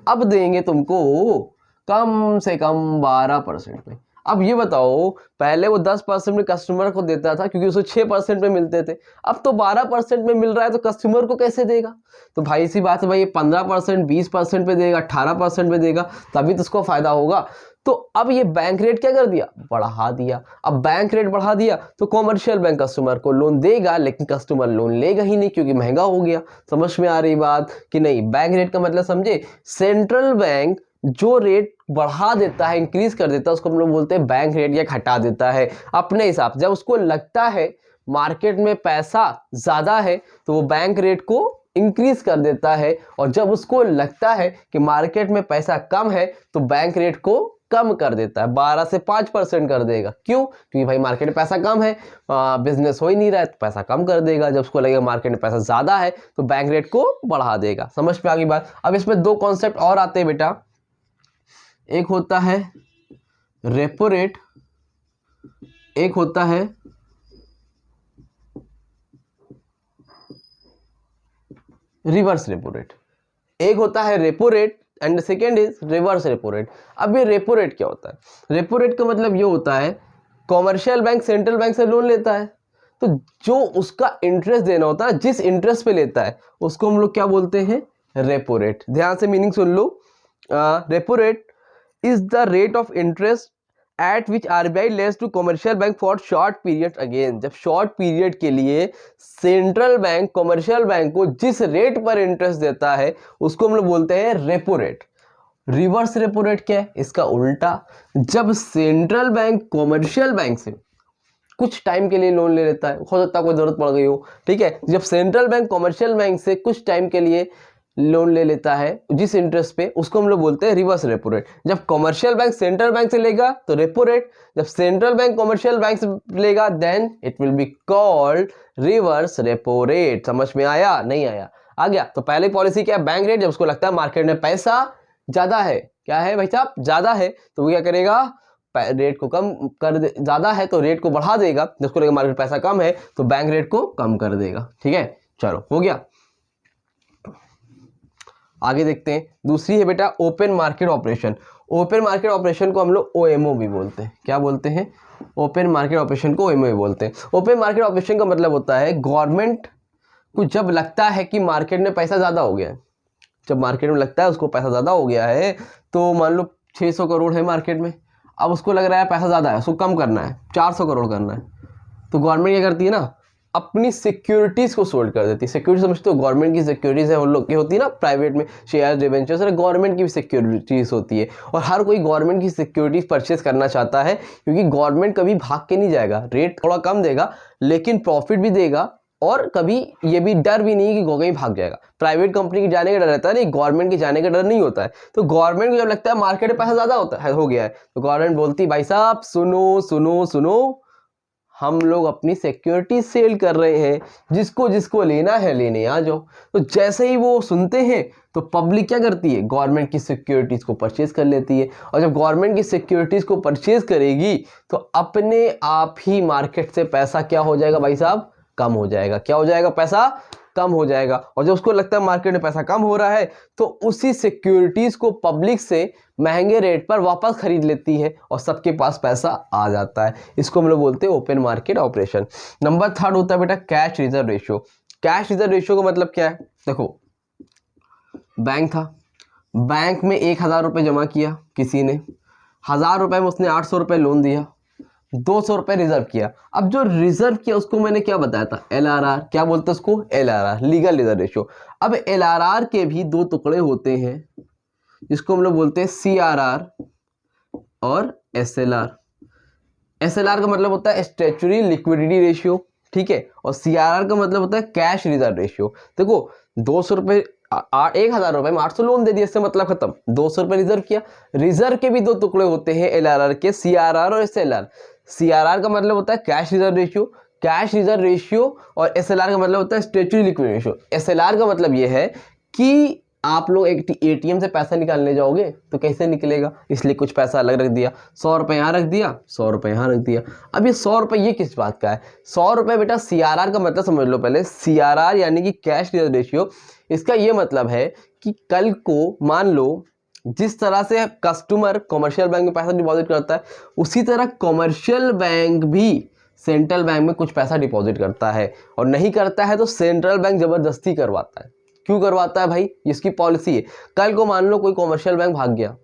अब देंगे तुमको कम से कम 12% पे। अब ये बताओ, पहले वो 10% में कस्टमर को देता था क्योंकि उसे 6% में मिलते थे, अब तो 12% में मिल रहा है, तो कस्टमर को कैसे देगा? तो भाई इसी बात है भाई, 15%, 20% पे देगा, 18% पे देगा, तभी तो उसको फायदा होगा। तो अब ये बैंक रेट क्या कर दिया? बढ़ा दिया। अब बैंक रेट बढ़ा दिया तो कॉमर्शियल बैंक कस्टमर को लोन देगा, लेकिन कस्टमर लोन लेगा ही नहीं क्योंकि महंगा हो गया। समझ में आ रही बात कि नहीं? बैंक रेट का मतलब समझे, सेंट्रल बैंक जो रेट बढ़ा देता है, इंक्रीज कर देता है, उसको हम लोग बोलते हैं बैंक रेट, या घटा देता है अपने हिसाब से। जब उसको लगता है मार्केट में पैसा ज्यादा है तो वो बैंक रेट को इंक्रीज कर देता है, और जब उसको लगता है कि मार्केट में पैसा कम है तो बैंक रेट को कम कर देता है, 12 से 5% कर देगा। क्यों? क्योंकि भाई मार्केट में पैसा कम है, बिजनेस हो ही नहीं रहा है, तो पैसा कम कर देगा। जब उसको लगेगा मार्केट में पैसा ज्यादा है तो बैंक रेट को बढ़ा देगा। समझ में आ गई बात? अब इसमें दो कॉन्सेप्ट और आते हैं बेटा, एक होता है रेपो रेट, एक होता है रिवर्स रेपो रेट। एक होता है repo rate and second is reverse repo rate. अब ये रेपो रेट क्या होता है? रेपो रेट का मतलब ये होता है, कॉमर्शियल बैंक सेंट्रल बैंक से लोन लेता है, तो जो उसका इंटरेस्ट देना होता है, जिस इंटरेस्ट पे लेता है, उसको हम लोग क्या बोलते हैं? Repo rate. ध्यान से meaning soon low, repo rate is the rate of interest at which RBI lends to commercial bank for short period। Again जब शॉर्ट पीरियड के लिए सेंट्रल बैंक कमर्शियल बैंक को जिस रेट पर इंटरेस्ट देता है उसको हम लोग बोलते हैं repo rate. Reverse repo rate क्या है? इसका उल्टा, जब सेंट्रल बैंक कमर्शियल बैंक से कुछ टाइम के लिए लोन ले लेता है, हो सकता है कोई जरूरत पड़ गई हो, ठीक है, जब सेंट्रल बैंक कमर्शियल बैंक से कुछ टाइम के लिए लोन ले लेता है जिस इंटरेस्ट पे, उसको हम लोग बोलते हैं रिवर्स रेपो रेट। जब कमर्शियल बैंक सेंट्रल बैंक से लेगा तो रेपो रेट, जब सेंट्रल बैंक कमर्शियल बैंक से लेगा then it will be called reverse repo rate. समझ में आया? नहीं आया? आ गया? तो पहले पॉलिसी क्या है? Bank rate. जब उसको लगता है मार्केट में पैसा ज्यादा है, क्या है भाई साहब? ज्यादा है, तो वो क्या करेगा? रेट को कम कर दे, ज्यादा है तो रेट को बढ़ा देगा, जब उसको लगेगा मार्केट पैसा कम है तो बैंक रेट को कम कर देगा। ठीक है, चलो हो गया। आगे देखते हैं। दूसरी है बेटा open market operation. Open market operation को हम लोग OMO भी बोलते हैं। क्या बोलते हैं? ओपन मार्केट ऑपरेशन को OMO भी बोलते हैं। ओपन मार्केट ऑपरेशन का मतलब होता है गवर्नमेंट को जब लगता है कि मार्केट में पैसा ज़्यादा हो गया है, जब मार्केट में लगता है उसको पैसा ज़्यादा हो गया है, तो मान लो 600 करोड़ है मार्केट में, अब उसको लग रहा है पैसा ज़्यादा है, उसको कम करना है, 400 करोड़ करना है, तो गवर्नमेंट क्या करती है ना, अपनी सिक्योरिटीज़ को सोल्ड कर देती है। सिक्योरिटी समझते हो? गवर्नमेंट की सिक्योरिटीज़ है उन लोग की होती है ना, प्राइवेट में शेयर डिबेंचर्स, गवर्नमेंट की भी सिक्योरिटीज़ होती है। और हर कोई गवर्नमेंट की सिक्योरिटीज़ परचेज करना चाहता है, क्योंकि गवर्नमेंट कभी भाग के नहीं जाएगा, रेट थोड़ा कम देगा लेकिन प्रॉफिट भी देगा, और कभी ये भी डर भी नहीं कि कहीं भाग जाएगा। प्राइवेट कंपनी के जाने का डर रहता है, नहीं, गवर्नमेंट के जाने का डर नहीं होता है। तो गवर्नमेंट को जब लगता है मार्केट में पैसा ज़्यादा होता है, हो गया है, तो गवर्नमेंट बोलती है भाई साहब सुनो सुनो सुनो, हम लोग अपनी सिक्योरिटी सेल कर रहे हैं, जिसको जिसको लेना है लेने आ जाओ। तो जैसे ही वो सुनते हैं तो पब्लिक क्या करती है, गवर्नमेंट की सिक्योरिटीज़ को परचेज कर लेती है। और जब गवर्नमेंट की सिक्योरिटीज़ को परचेज करेगी तो अपने आप ही मार्केट से पैसा क्या हो जाएगा भाई साहब, कम हो जाएगा। क्या हो जाएगा? पैसा कम हो जाएगा। और जब उसको लगता है मार्केट में पैसा कम हो रहा है, तो उसी सिक्योरिटीज को पब्लिक से महंगे रेट पर वापस खरीद लेती है और सबके पास पैसा आ जाता है। इसको हम लोग बोलते हैं ओपन मार्केट ऑपरेशन। नंबर 3 होता है बेटा cash reserve ratio. Cash reserve ratio का मतलब क्या है? देखो, बैंक था, बैंक में 1000 रुपये जमा किया किसी ने, 1000 रुपये में उसने 800 रुपये लोन दिया, 200 रुपये रिजर्व किया। अब जो रिजर्व किया उसको मैंने क्या बताया था? LRR। क्या बोलते हैं उसको? LRR, legal reserve ratio. अब LRR के भी 2 टुकड़े होते हैं, जिसको हम लोग बोलते हैं CRR और SLR। SLR का मतलब होता है स्टैट्यूटरी लिक्विडिटी रेशियो, ठीक है, और CRR का मतलब होता है कैश रिजर्व रेशियो। देखो, 200 रुपये 1000 रुपये में 800 लोन दे दिया, इससे मतलब खत्म। 200 रुपये रिजर्व किया। रिजर्व के भी 2 टुकड़े होते हैं LRR के, CRR और SLR। CRR का मतलब होता है cash reserve ratio, cash reserve ratio, और SLR का मतलब होता है स्टैट्यूटरी लिक्विडिटी रेशियो। SLR का मतलब ये है कि आप लोग एक ATM से पैसा निकालने जाओगे तो कैसे निकलेगा, इसलिए कुछ पैसा अलग रख दिया, 100 रुपये यहाँ रख दिया, 100 रुपये यहाँ रख दिया। अब ये 100 रुपये ये किस बात का है? 100 रुपये बेटा CRR का मतलब समझ लो पहले। CRR यानी कि कैश रिजर्व रेशियो, इसका ये मतलब है कि कल को मान लो जिस तरह से कस्टमर कमर्शियल बैंक में पैसा डिपॉजिट करता है, उसी तरह कमर्शियल बैंक भी सेंट्रल बैंक में कुछ पैसा डिपॉजिट करता है, और नहीं करता है तो सेंट्रल बैंक ज़बरदस्ती करवाता है। क्यों करवाता है भाई? इसकी पॉलिसी है। कल को मान लो कोई कमर्शियल बैंक भाग गया,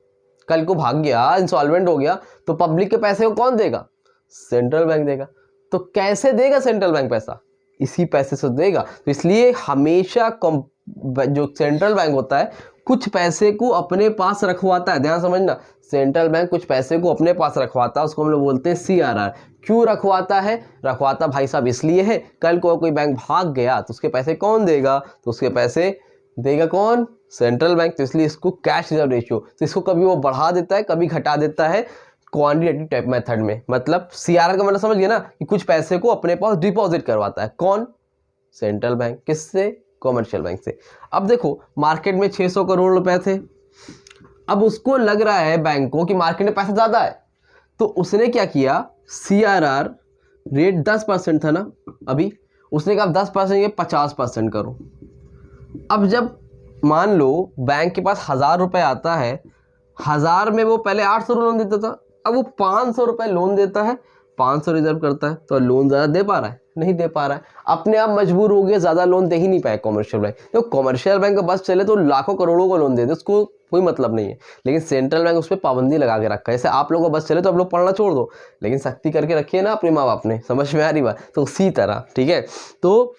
कल को भाग गया, इंसॉल्वेंट हो गया, तो पब्लिक के पैसे को कौन देगा? सेंट्रल बैंक देगा। तो कैसे देगा सेंट्रल बैंक पैसा? इसी पैसे से देगा। तो इसलिए हमेशा जो सेंट्रल बैंक होता है कुछ पैसे को अपने पास रखवाता है, ध्यान समझना, सेंट्रल बैंक कुछ पैसे को अपने पास रखवाता है, उसको हम लोग बोलते हैं CRR। क्यों रखवाता है? रखवाता भाई साहब इसलिए है, कल को कोई बैंक भाग गया तो उसके पैसे कौन देगा? तो उसके पैसे देगा कौन? Central bank. तो इसलिए इसको कैश रिजर्व रेशियो, तो इसको कभी वो बढ़ा देता है, कभी घटा देता है, क्वांटिटेटिव टाइप मेथड में। मतलब CRR का मतलब समझ गया ना, कि कुछ पैसे को अपने पास डिपॉजिट करवाता है। कौन? Central bank. किससे? कमर्शियल बैंक से। अब देखो, मार्केट में 600 करोड़ रुपए थे, अब उसको लग रहा है बैंक को कि मार्केट में पैसा ज़्यादा है, तो उसने क्या किया, CRR रेट 10% था ना अभी, उसने कहा 10% ये 50% करो। अब जब मान लो बैंक के पास 1000 रुपये आता है, 1000 में वो पहले 800 लोन देता था, अब वो 500 रुपये लोन देता है, 500 रिजर्व करता है, तो लोन ज़्यादा दे पा रहा है? नहीं दे पा रहा है, अपने आप मजबूर हो गया, ज़्यादा लोन दे ही नहीं पाए कमर्शियल बैंक। तो कमर्शियल बैंक का बस चले तो लाखों करोड़ों का लोन दे दे, उसको कोई मतलब नहीं है, लेकिन सेंट्रल बैंक उस पर पाबंदी लगा के रखा है। जैसे आप लोगों का बस चले तो आप लोग पढ़ना छोड़ दो, लेकिन सख्ती करके रखिए ना अपने माँ बाप ने, समझ में आ रही बात? तो उसी तरह, ठीक है। तो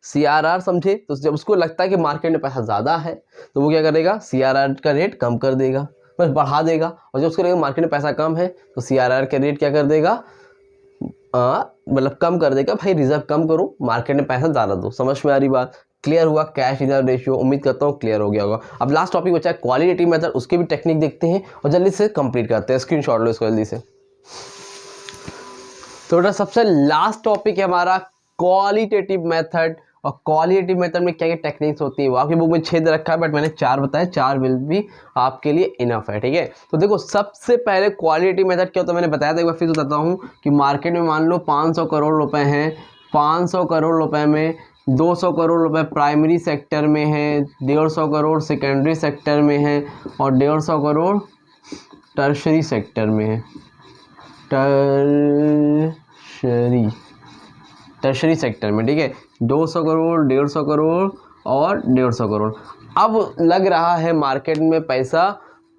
CRR समझे, तो जब उसको लगता है कि मार्केट में पैसा ज़्यादा है तो वो क्या करेगा, CRR का रेट कम कर देगा, बस बढ़ा देगा। और जब उसको लगेगा मार्केट में पैसा कम है तो CRR का रेट क्या कर देगा, मतलब कम कर देगा, भाई रिजर्व कम करो, मार्केट में पैसा ज़्यादा दो। समझ में आ रही बात? क्लियर हुआ कैश रिजर्व रेशियो? उम्मीद करता हूँ क्लियर हो गया होगा। अब लास्ट टॉपिक बचा है क्वालिटेटिव मेथड, उसके भी टेक्निक देखते हैं और जल्दी से कंप्लीट करते हैं। स्क्रीनशॉट लो इसको जल्दी से। तो बेटा सबसे लास्ट टॉपिक है हमारा क्वालिटेटिव मेथड, और क्वालिटेटिव मेथड में क्या क्या टेक्निक्स होती है वो आपकी बुक में 6 दे रखा है, बट मैंने 4 बताया, 4 विल भी आपके लिए इनफ है, ठीक है। तो देखो सबसे पहले क्वालिटेटिव मेथड क्या होता है मैंने बताया था, एक बार फिर बताता हूँ कि मार्केट में मान लो 500 करोड़ रुपए हैं, 500 करोड़ रुपए में 200 करोड़ रुपए प्राइमरी सेक्टर में है, 150 करोड़ सेकेंडरी सेक्टर में है और 150 करोड़ टर्शरी सेक्टर में है। टर्शरी सेक्टर में, ठीक है। 200 करोड़, 150 करोड़ और 150 करोड़। अब लग रहा है मार्केट में पैसा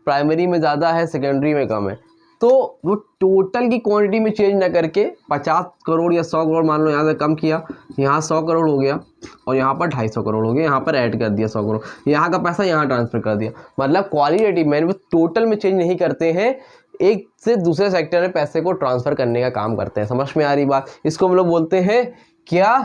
प्राइमरी में ज़्यादा है, सेकेंडरी में कम है, तो वो टोटल की क्वांटिटी में चेंज ना करके 50 करोड़ या 100 करोड़ मान लो यहाँ से कम किया, यहाँ 100 करोड़ हो गया और यहाँ पर 250 करोड़ हो गया, यहाँ पर ऐड कर दिया 100 करोड़, यहाँ का पैसा यहाँ ट्रांसफ़र कर दिया। मतलब क्वालिटेटिव मैन वो टोटल में चेंज नहीं करते हैं, एक से दूसरे सेक्टर में पैसे को ट्रांसफ़र करने का काम करते हैं। समझ में आ रही बात? इसको हम लोग बोलते हैं क्या?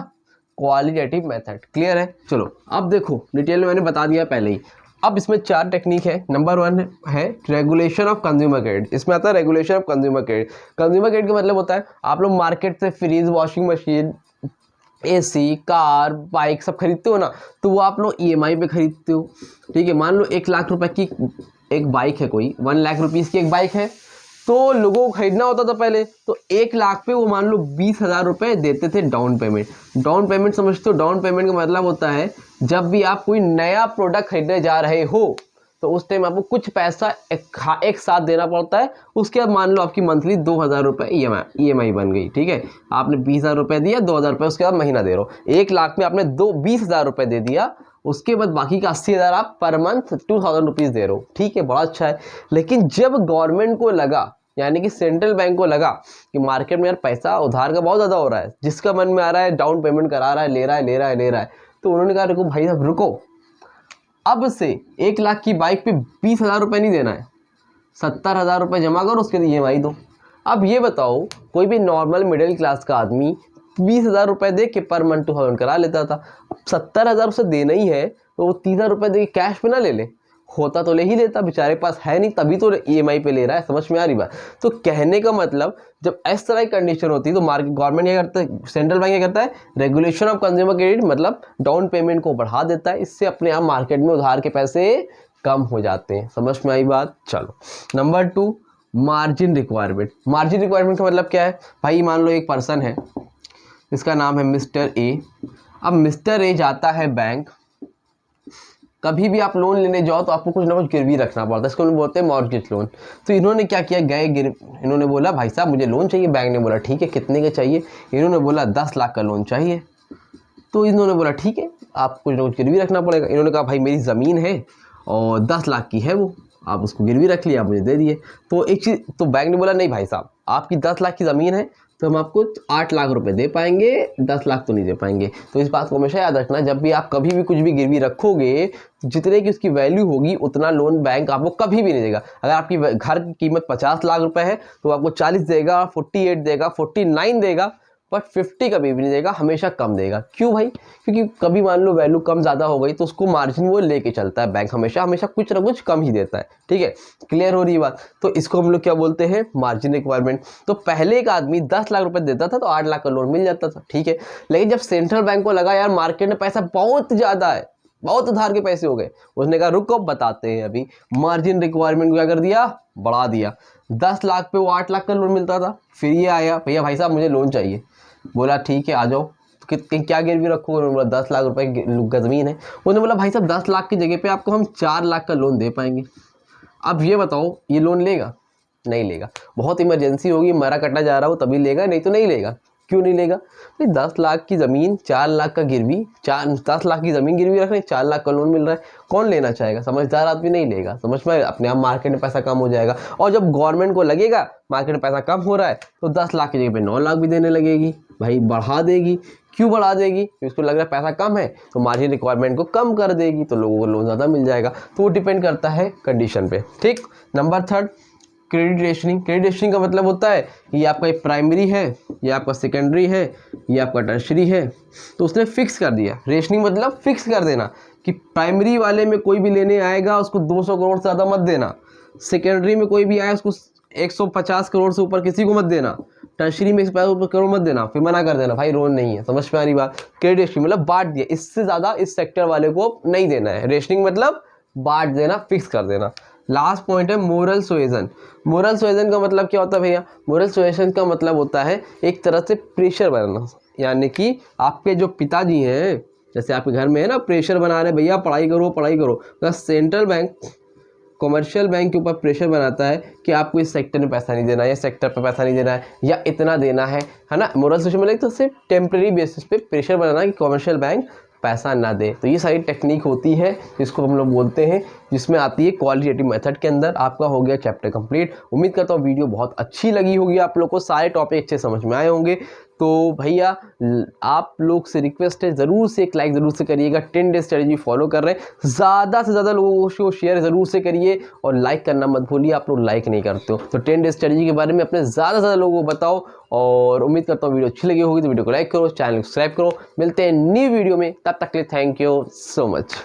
Qualitative method. क्लियर है? चलो अब देखो डिटेल में मैंने बता दिया पहले ही। अब इसमें 4 टेक्निक है। नंबर 1 है रेगुलेशन ऑफ कंज्यूमर क्रेडिट। इसमें आता है regulation of consumer credit. Consumer credit का मतलब होता है आप लोग मार्केट से fridge, washing machine, AC, car, bike सब खरीदते हो ना, तो वो आप लोग ईएमआई पे खरीदते हो, ठीक है। मान लो 1 लाख रुपए की एक बाइक है, कोई 1 लाख रुपीज़ की एक बाइक है, तो लोगों को खरीदना होता था पहले, तो 1 लाख पे वो मान लो 20,000 रुपये देते थे डाउन पेमेंट। डाउन पेमेंट समझते हो? डाउन पेमेंट का मतलब होता है जब भी आप कोई नया प्रोडक्ट खरीदने जा रहे हो तो उस टाइम आपको कुछ पैसा एक साथ देना पड़ता है। उसके बाद मान लो आपकी मंथली 2,000 रुपये ईएमआई बन गई, ठीक है। आपने 20,000 रुपये दिया, 2,000 रुपये उसके बाद महीना दे रहे हो। 1 लाख में आपने 20,000 रुपये दे दिया, उसके बाद बाकी का 80,000 आप पर मंथ 2,000 रुपीज़ दे रहे हो, ठीक है, बड़ा अच्छा है। लेकिन जब गवर्नमेंट को लगा, यानी कि सेंट्रल बैंक को लगा कि मार्केट में यार पैसा उधार का बहुत ज़्यादा हो रहा है, जिसका मन में आ रहा है डाउन पेमेंट करा रहा है, ले रहा है, तो उन्होंने कहा रुको भाई साहब रुको, अब से 1 लाख की बाइक पे 20,000 रुपये नहीं देना है, 70,000 रुपये जमा करो, उसके लिए ईएमआई दो। अब ये बताओ कोई भी नॉर्मल मिडिल क्लास का आदमी 20,000 रुपये दे के पर मंथ 2,000 करा लेता था। अब 70,000 उसे देना ही है तो वो 30,000 रुपये दे के कैश पे ना ले ले, होता तो ले ही लेता, बेचारे के पास है नहीं तभी तो ईएमआई पे ले रहा है। समझ में आ रही बात? तो कहने का मतलब जब इस तरह की कंडीशन होती है तो मार्केट गवर्नमेंट क्या करता है, सेंट्रल बैंक क्या करता है, रेगुलेशन ऑफ कंज्यूमर क्रेडिट, मतलब डाउन पेमेंट को बढ़ा देता है। इससे अपने आप मार्केट में उधार के पैसे कम हो जाते हैं। समझ में आई बात? चलो number 2 margin requirement. Margin requirement का मतलब क्या है भाई? मान लो एक पर्सन है, इसका नाम है मिस्टर ए। अब मिस्टर ए जाता है बैंक, कभी भी आप लोन लेने जाओ तो आपको कुछ ना कुछ गिरवी रखना पड़ता है, इसको हम बोलते हैं मॉर्गेज लोन। तो इन्होंने क्या किया, इन्होंने बोला भाई साहब मुझे लोन चाहिए। बैंक ने बोला ठीक है, कितने का चाहिए? इन्होंने बोला 10 लाख का लोन चाहिए। तो इन्होंने बोला ठीक है, आप कुछ ना कुछ गिरवी रखना पड़ेगा। इन्होंने कहा भाई मेरी ज़मीन है और 10 लाख की है वो, आप उसको गिरवी रख लिया, आप मुझे दे दिए। तो एक चीज़, तो बैंक ने बोला नहीं भाई साहब आपकी 10 लाख की ज़मीन है तो हम आपको 8 लाख रुपए दे पाएंगे, 10 लाख तो नहीं दे पाएंगे। तो इस बात को हमेशा याद रखना, जब भी आप कभी भी कुछ भी गिरवी रखोगे तो जितने की उसकी वैल्यू होगी उतना लोन बैंक आपको कभी भी नहीं देगा। अगर आपकी घर की कीमत 50 लाख रुपए है तो आपको 40 देगा, 48 देगा, 49 देगा, बट 50 कभी भी नहीं देगा, हमेशा कम देगा। क्यों भाई? क्योंकि कभी मान लो वैल्यू कम ज़्यादा हो गई तो उसको मार्जिन वो लेके चलता है बैंक, हमेशा कुछ ना कुछ कम ही देता है, ठीक है। क्लियर हो रही बात? तो इसको हम लोग क्या बोलते हैं, मार्जिन रिक्वायरमेंट। तो पहले एक आदमी 10 लाख रुपए देता था तो 8 लाख का लोन मिल जाता था, ठीक है। लेकिन जब सेंट्रल बैंक को लगा यार मार्केट में पैसा बहुत ज़्यादा है, बहुत उधार के पैसे हो गए, उसने कहा रुको बताते हैं। अभी मार्जिन रिक्वायरमेंट को क्या कर दिया, बढ़ा दिया। 10 लाख पे वो 8 लाख का लोन मिलता था। फिर ये आया भैया भाई साहब मुझे लोन चाहिए। बोला ठीक है आ जाओ, क्या गिरवी रखोगे? बोला 10 लाख रुपए की ज़मीन है। उन्होंने बोला भाई साहब 10 लाख की जगह पे आपको हम 4 लाख का लोन दे पाएंगे। अब ये बताओ ये लोन लेगा? नहीं लेगा। बहुत इमरजेंसी होगी, मरा कटा जा रहा हो तभी लेगा, नहीं तो नहीं लेगा। क्यों नहीं लेगा भाई? 10 लाख की ज़मीन, 4 लाख का गिरवी, 10 लाख की ज़मीन गिरवी रख रहे हैं, 4 लाख का लोन मिल रहा है, कौन लेना चाहेगा? समझदार आदमी नहीं लेगा। समझ में? अपने आप मार्केट में पैसा कम हो जाएगा। और जब गवर्नमेंट को लगेगा मार्केट में पैसा कम हो रहा है तो 10 लाख की जगह पे 9 लाख भी देने लगेगी, भाई बढ़ा देगी। क्यों बढ़ा देगी? उसको लग रहा है पैसा कम है तो मार्जिन रिक्वायरमेंट को कम कर देगी, तो लोगों को लोन ज़्यादा मिल जाएगा। तो वो डिपेंड करता है कंडीशन पे, ठीक। Number 3 credit rationing. Credit rationing का मतलब होता है ये आपका एक प्राइमरी है, ये आपका सेकेंडरी है, ये आपका टर्शरी है, तो उसने फिक्स कर दिया। रेशनिंग मतलब फिक्स कर देना कि प्राइमरी वाले में कोई भी लेने आएगा उसको 200 करोड़ से ज़्यादा मत देना, सेकेंडरी में कोई भी आए उसको 150 करोड़ से ऊपर किसी को मत देना, टर्शरी में 150 करोड़ मत देना, फिर मना कर देना भाई लोन नहीं है। समझ में आ रही बात? क्रेडिट रेशनिंग मतलब बांट दिया, इससे ज़्यादा इस सेक्टर वाले को नहीं देना है। रेशनिंग मतलब बांट देना, फिक्स कर देना। लास्ट पॉइंट है मोरल सुएजन। मोरल सुएजन का मतलब क्या होता है भैया? मोरल सुएजन का मतलब होता है एक तरह से प्रेशर बनाना, यानी कि आपके जो पिताजी हैं जैसे आपके घर में है ना प्रेशर बना रहे भैया पढ़ाई करो पढ़ाई करो, तो सेंट्रल बैंक कमर्शियल बैंक के ऊपर प्रेशर बनाता है कि आपको इस सेक्टर में पैसा नहीं देना है, या सेक्टर पर पैसा नहीं देना है, या इतना देना है ना। मोरल सॉल्यूशन में तो सिर्फ टेम्प्रेरी बेसिस पे प्रेशर बनाना कि कमर्शियल बैंक पैसा ना दे। तो ये सारी टेक्निक होती है जिसको हम लोग बोलते हैं, जिसमें आती है क्वालिटेटिव मेथड के अंदर। आपका हो गया चैप्टर कंप्लीट। उम्मीद करता हूँ वीडियो बहुत अच्छी लगी होगी, आप लोग को सारे टॉपिक अच्छे समझ में आए होंगे। तो भैया आप लोग से रिक्वेस्ट है, ज़रूर से एक लाइक ज़रूर से करिएगा। 10 डेज स्ट्रेटजी फॉलो कर रहे हैं, ज़्यादा से ज़्यादा लोगों को शेयर ज़रूर से करिए, और लाइक करना मत भूलिए, आप लोग लाइक नहीं करते हो। तो 10 डेज स्ट्रेटजी के बारे में अपने ज़्यादा से ज़्यादा लोगों को बताओ, और उम्मीद करता हूँ वीडियो अच्छी लगी होगी। तो वीडियो को लाइक करो, चैनल को सब्सक्राइब करो। मिलते हैं न्यू वीडियो में, तब तक के लिए थैंक यू सो मच।